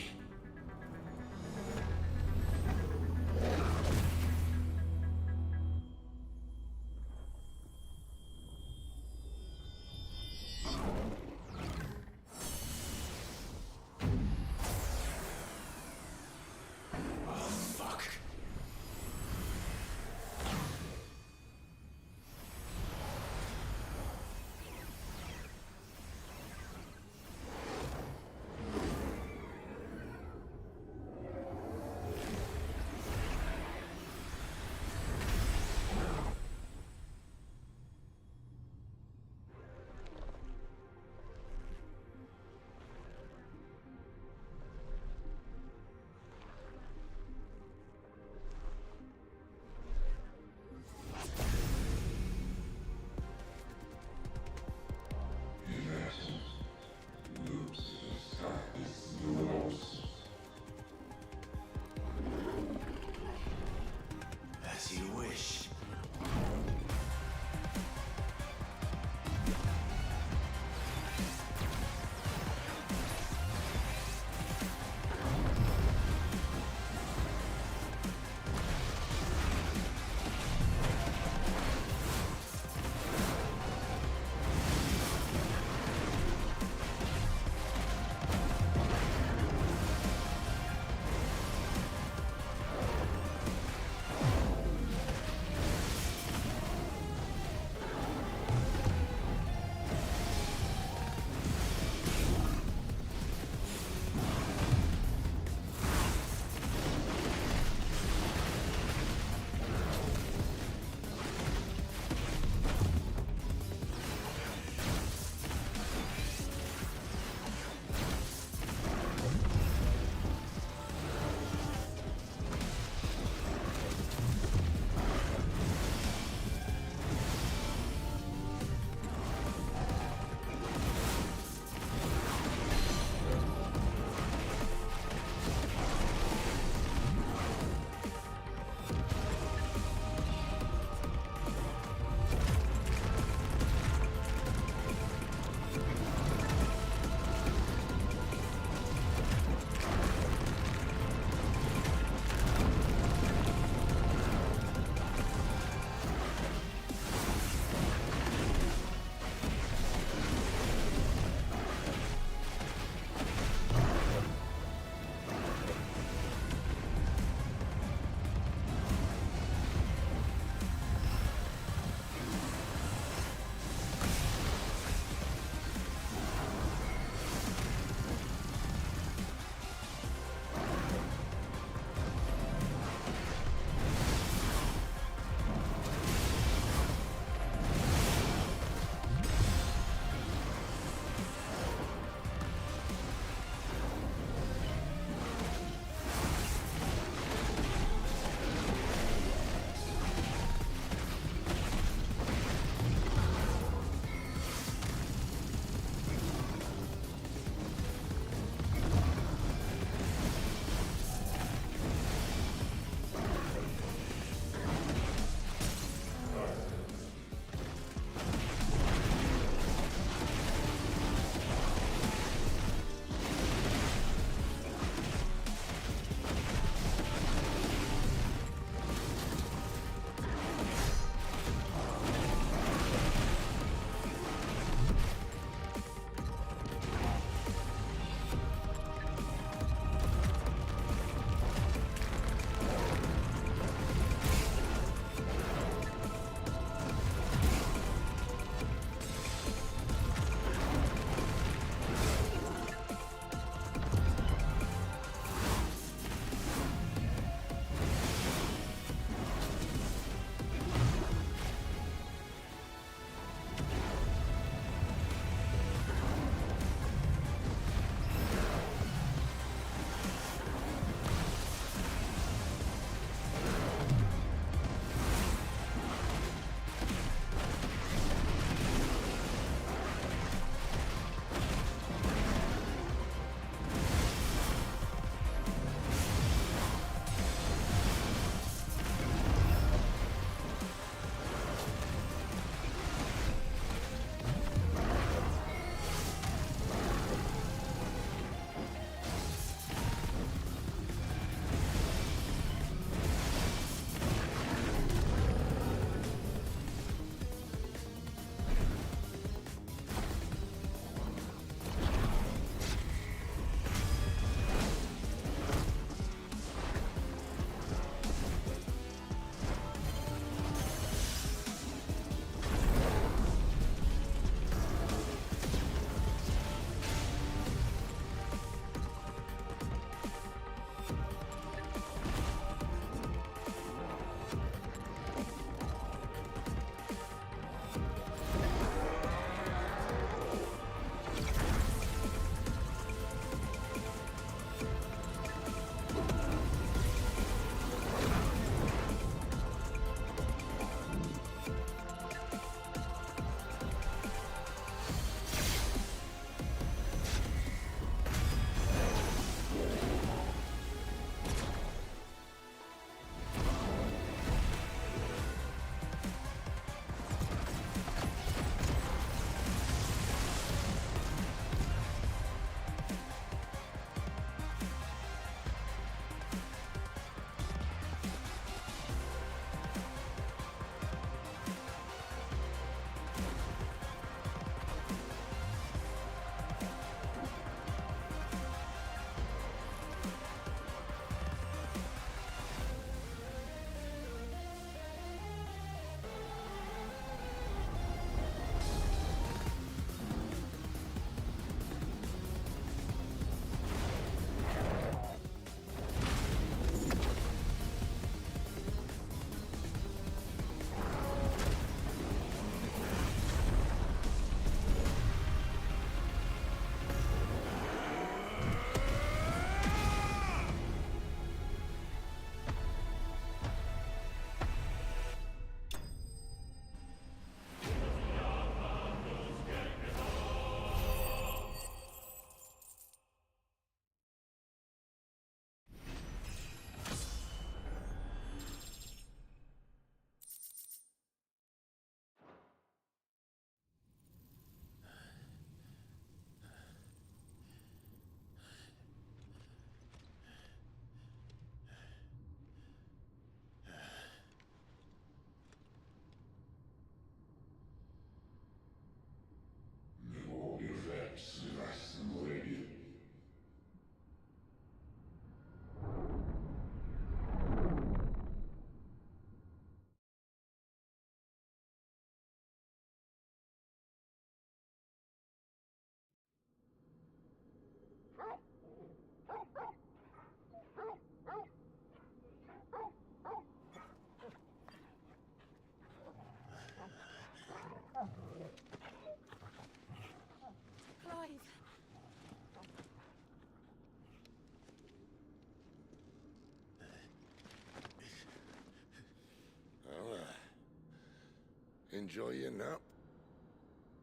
Enjoy your nap.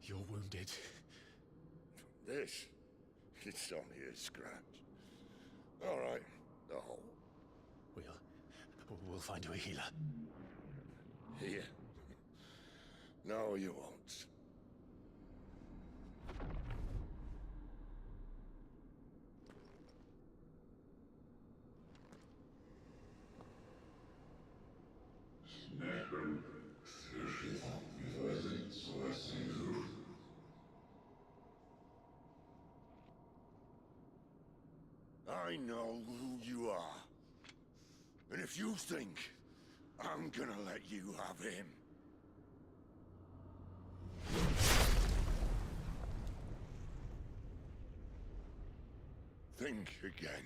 You're wounded. This? It's only a scratch. All right, the hole. We'll find you a healer. Here? No, you won't. I know who you are. And if you think I'm gonna let you have him... Think again.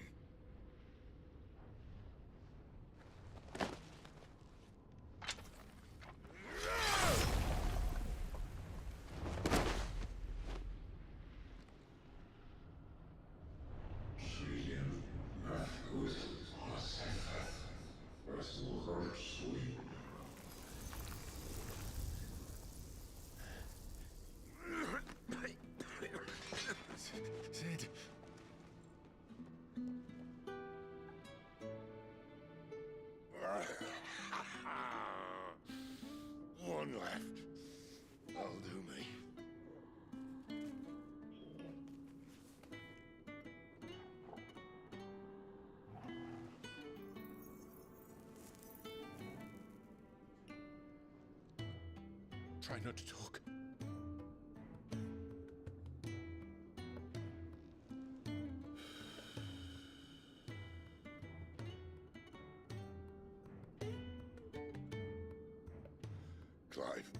Sid. One left. That'll do me. Try not to talk. Clive.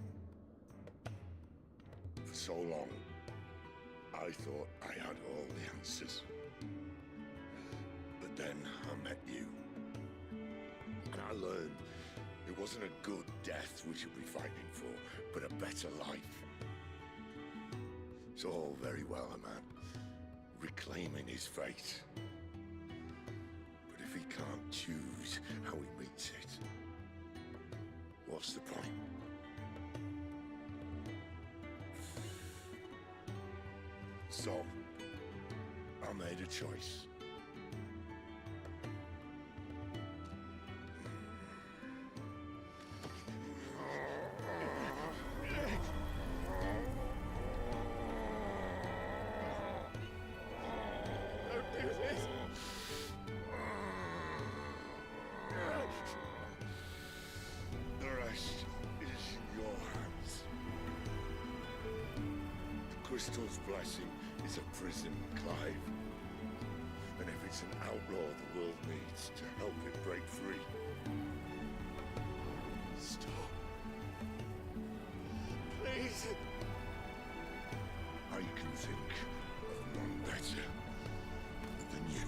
For so long, I thought I had all the answers. But then I met you. And I learned it wasn't a good death we should be fighting for, but a better life. It's all very well, a man reclaiming his fate. But if he can't choose how he meets it, what's the point? So, I made a choice. Don't do this! The rest is in your hands. The crystal's blessing is a prison, Clive. And if it's an outlaw the world needs to help it break free. Stop. Please. I can think of none better than you.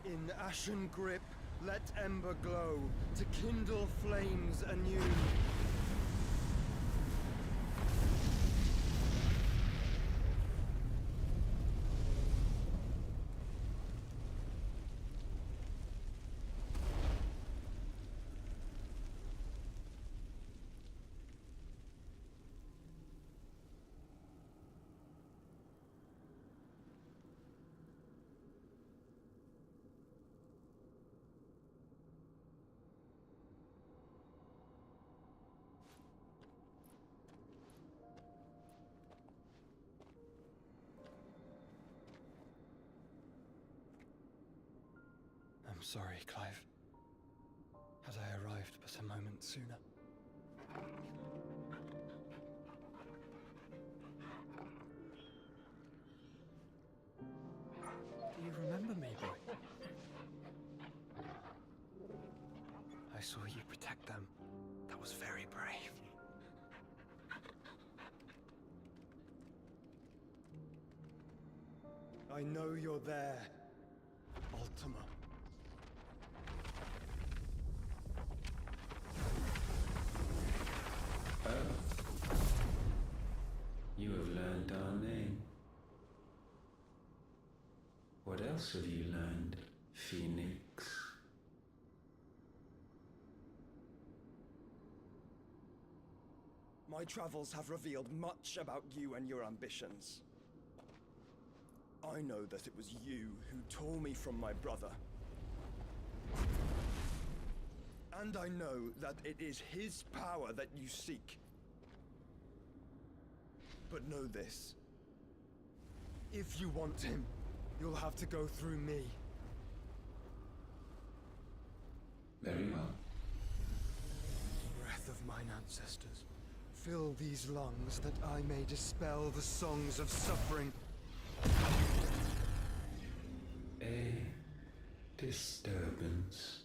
In ashen grip, let ember glow, to kindle flames anew. I'm sorry, Clive. Had I arrived but a moment sooner. Do you remember me, boy? I saw you protect them. That was very brave. I know you're there, Ultima. You have learned our name. What else have you learned, Phoenix? My travels have revealed much about you and your ambitions. I know that it was you who tore me from my brother. And I know that it is his power that you seek. But know this. If you want him, you'll have to go through me. Very well. Breath of mine ancestors, fill these lungs that I may dispel the songs of suffering. A disturbance.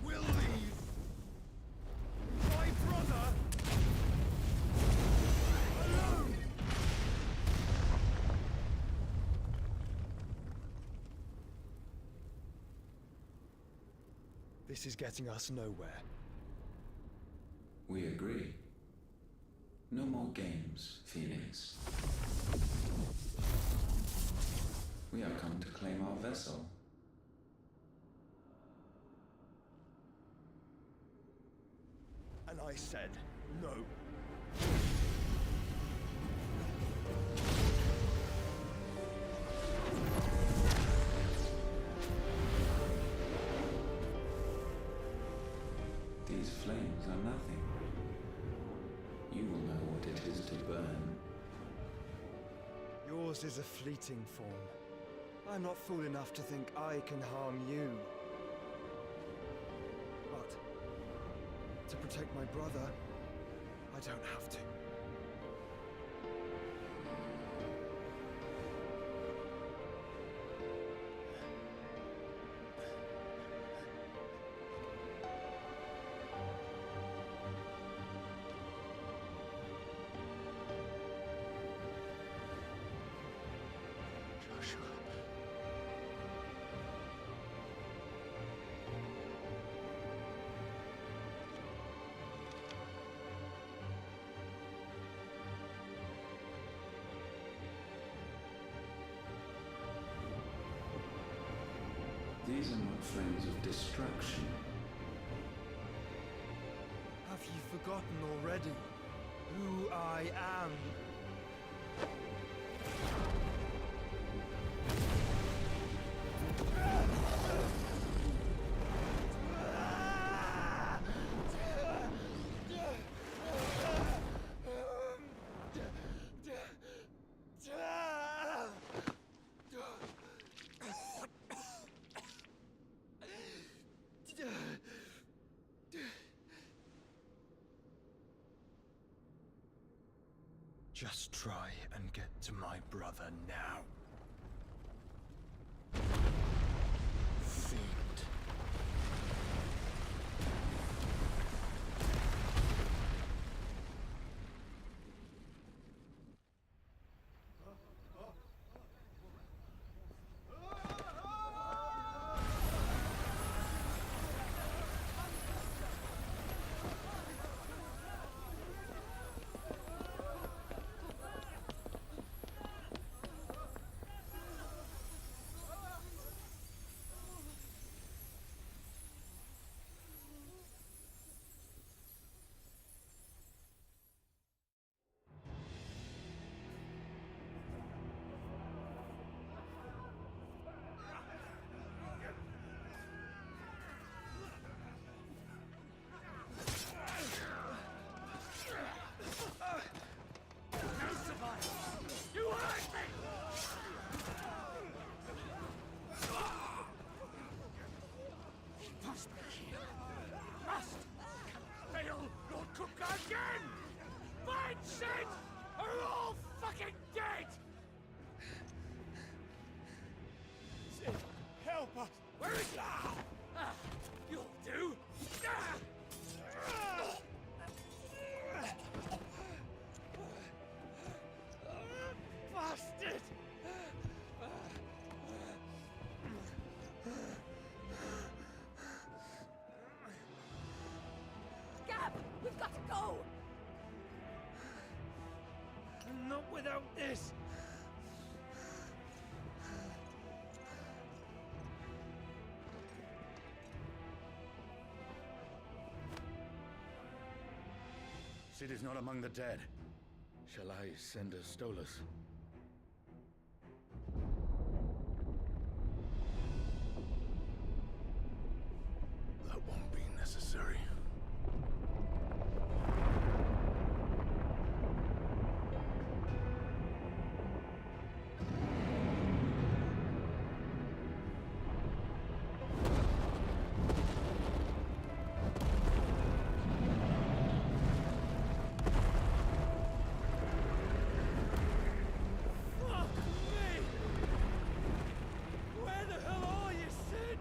We'll leave. My brother alone. This is getting us nowhere. We agree. No more games, Phoenix. We have come to claim our vessel. And I said no. These flames are nothing. You will know what it is to burn. Yours is a fleeting form. I'm not fool enough to think I can harm you. But to protect my brother, I don't have to. These are not flames of destruction. Have you forgotten already who I am? Just try and get to my brother now. Fiend. Where is he? You'll do. Bastard! Gab, we've got to go! Not without this. Sid is not among the dead. Shall I send a Stolas? That won't be necessary. Fuck me! Where the hell are you, Sid?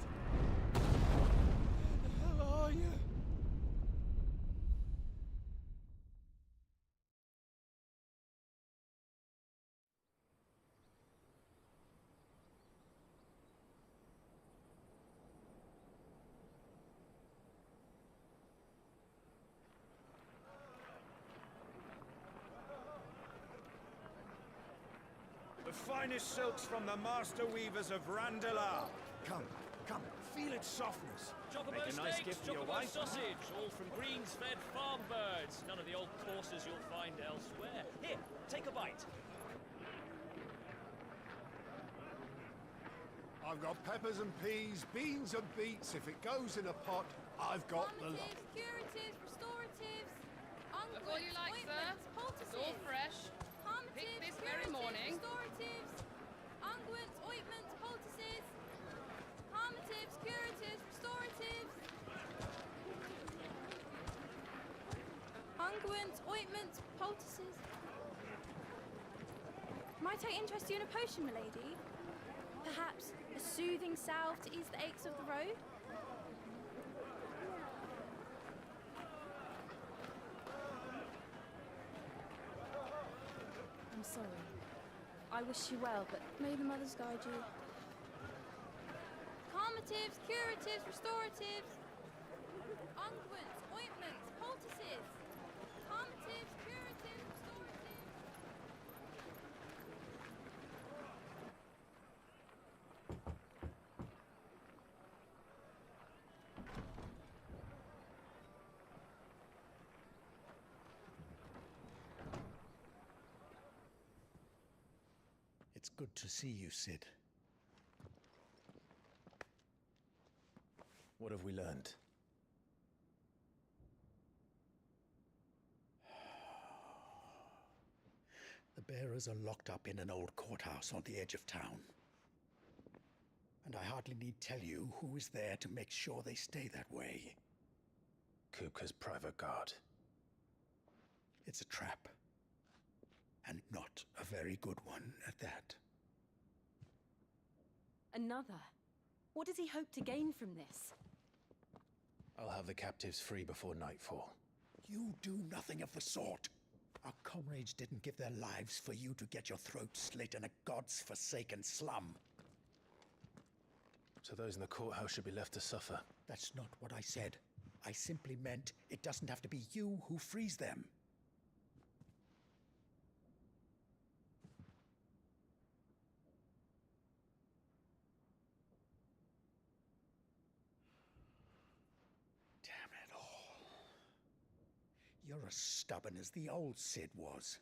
Where the hell are you? The finest silks from the master weavers of Randalar. Come, feel its softness. Chocobo Make a nice steaks, gift for your chocobo wife. sausage, all from greens-fed farm birds. None of the old courses you'll find elsewhere. Here, take a bite. I've got peppers and peas, beans and beets. If it goes in a pot, I've got the lot. Curatives, restoratives, Look all you like, sir. It's all fresh. Picked this very morning. restoratives, unguents, ointments, poultices, calmatives, curatives, restoratives, unguents, ointments, poultices. Might I interest you in a potion, milady? Perhaps a soothing salve to ease the aches of the road? I'm sorry. I wish you well, but may the mothers guide you. Calmatives, curatives, restoratives, unguents, ointments, poultices. Calmatives, curatives, restoratives. It's good to see you, Sid. What have we learned? The bearers are locked up in an old courthouse on the edge of town. And I hardly need tell you who is there to make sure they stay that way. Kupka's private guard. It's a trap. And not a very good one at that. Another? What does he hope to gain from this? I'll have the captives free before nightfall. You do nothing of the sort. Our comrades didn't give their lives for you to get your throat slit in a god's forsaken slum. So those in the courthouse should be left to suffer. That's not what I said. I simply meant it doesn't have to be you who frees them. Damn it all. You're as stubborn as the old Sid was.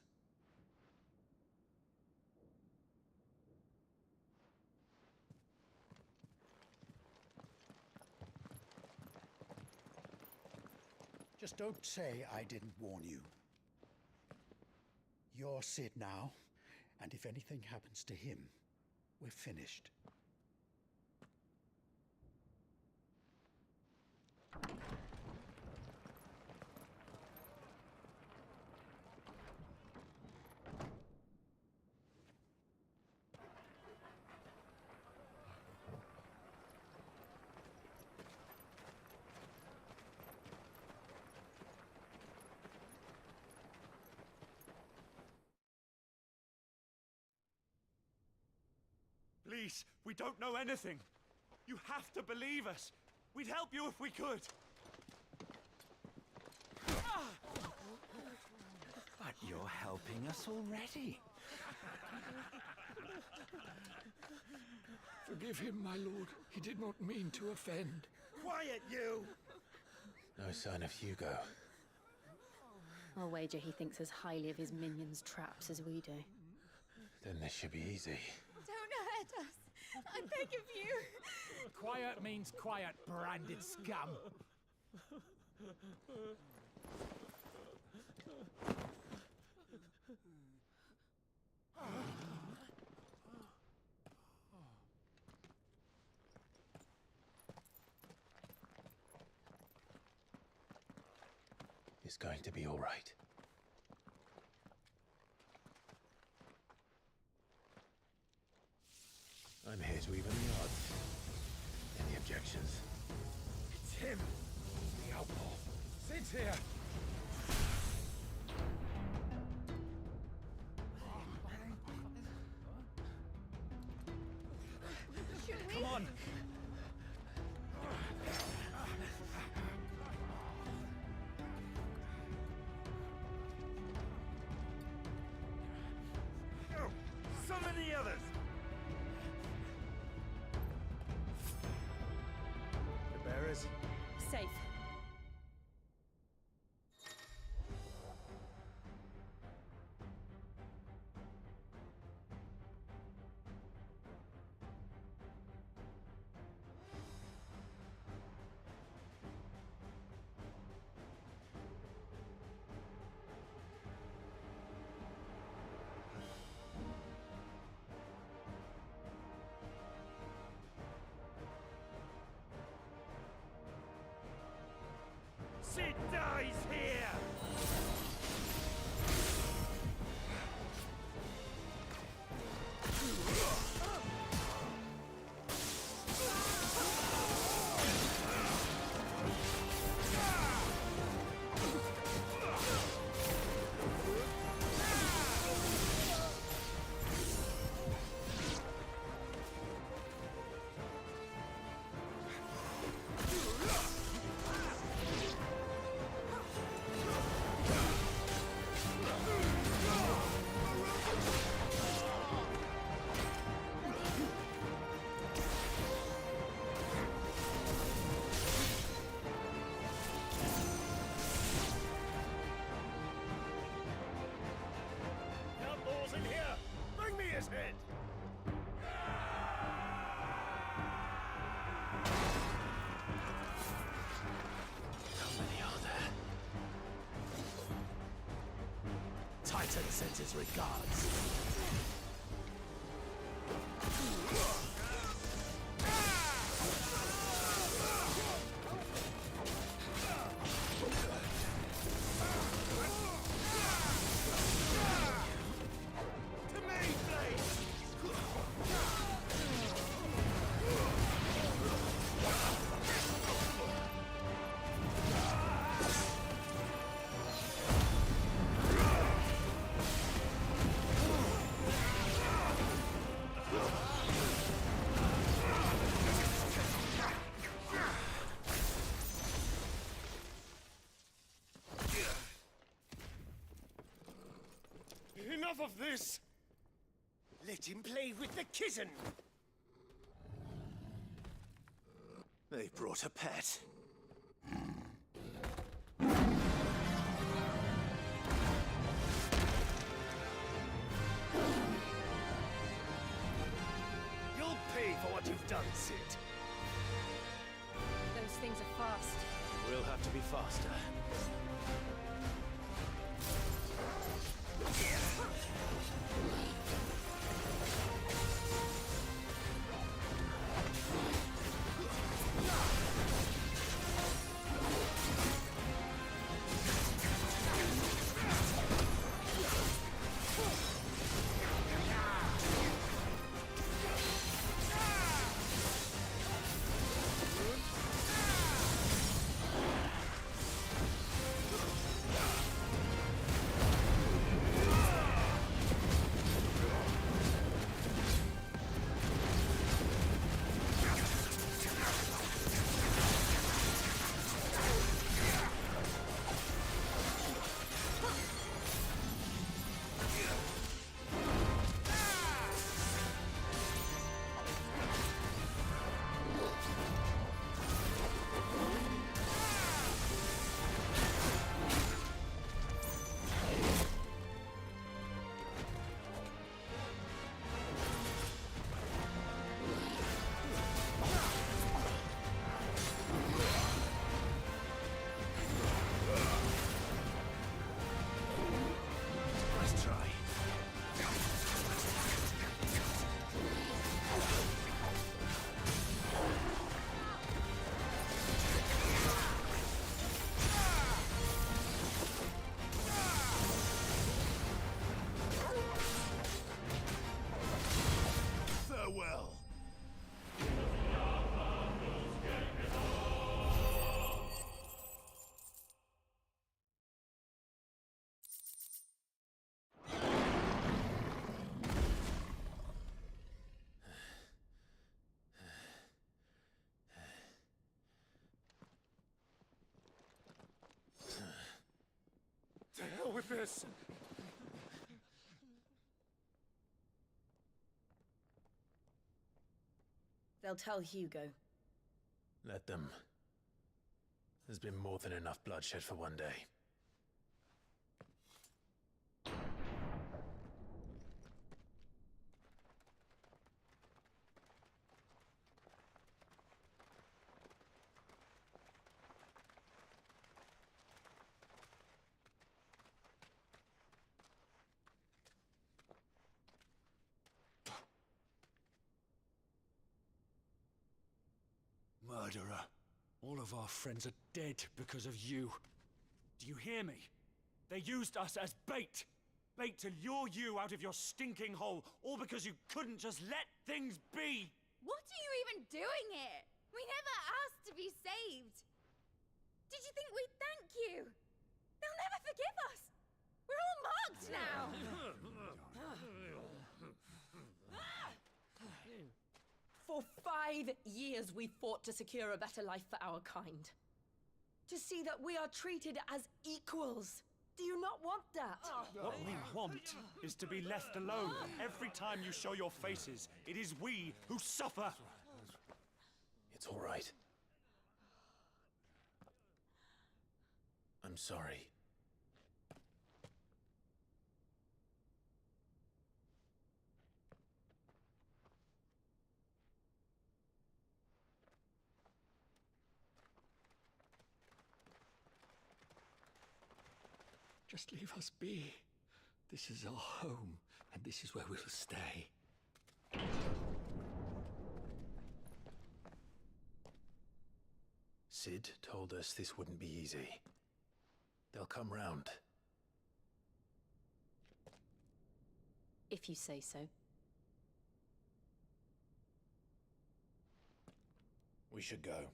Just don't say I didn't warn you. You're Sid now, and if anything happens to him, we're finished. Please, we don't know anything. You have to believe us. We'd help you if we could. But you're helping us already. Forgive him, my lord. He did not mean to offend. Quiet, you! No sign of Hugo. I'll wager he thinks as highly of his minions' traps as we do. Then this should be easy. Don't hurt us. I beg of you. Quiet means quiet, branded scum. It's going to be all right. I'm here to even the odds. Any objections? It's him, the outlaw. Sit here. Come on. Summon the others! The bearers? Safe. Sid dies here! Outlaws in here! Bring me his head! How many are there? Titan sends his regards. To me, please! Enough of this! Let him play with the kitten! They brought a pet. You'll pay for what you've done, Sid. Those things are fast. We'll have to be faster. us! They'll tell Hugo. Let them. There's been more than enough bloodshed for one day. Murderer. All of our friends are dead because of you. Do you hear me? They used us as bait. Bait to lure you out of your stinking hole, all because you couldn't just let things be. What are you even doing here? We never asked to be saved. Did you think we'd thank you? They'll never forgive us. We're all marked now. For 5 years we fought to secure a better life for our kind. To see that we are treated as equals. Do you not want that? What we want is to be left alone. Every time you show your faces, it is we who suffer. It's all right. I'm sorry. Just leave us be. This is our home, and this is where we'll stay. Sid told us this wouldn't be easy. They'll come round. If you say so. We should go.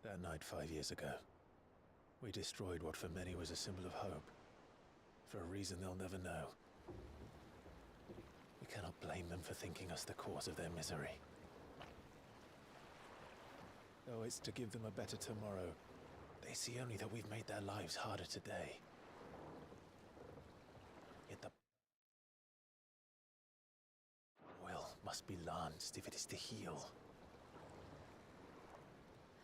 That night 5 years ago, we destroyed what for many was a symbol of hope. For a reason they'll never know. We cannot blame them for thinking us the cause of their misery. Though it's to give them a better tomorrow, they see only that we've made their lives harder today. Yet the will must be lanced if it is to heal.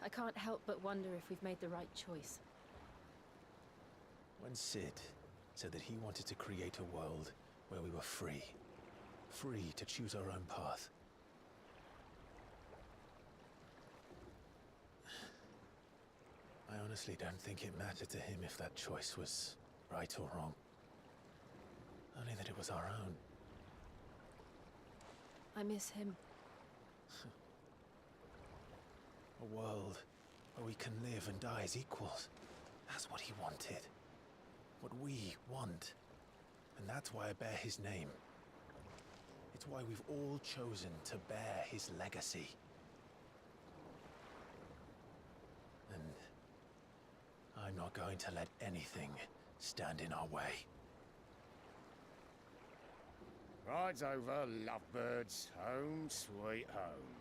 I can't help but wonder if we've made the right choice. When Sid said that he wanted to create a world where we were free. Free to choose our own path. I honestly don't think it mattered to him if that choice was right or wrong. Only that it was our own. I miss him. A world where we can live and die as equals. That's what he wanted. What we want. And that's why I bear his name. It's why we've all chosen to bear his legacy. And I'm not going to let anything stand in our way. Ride's over, lovebirds. Home sweet home.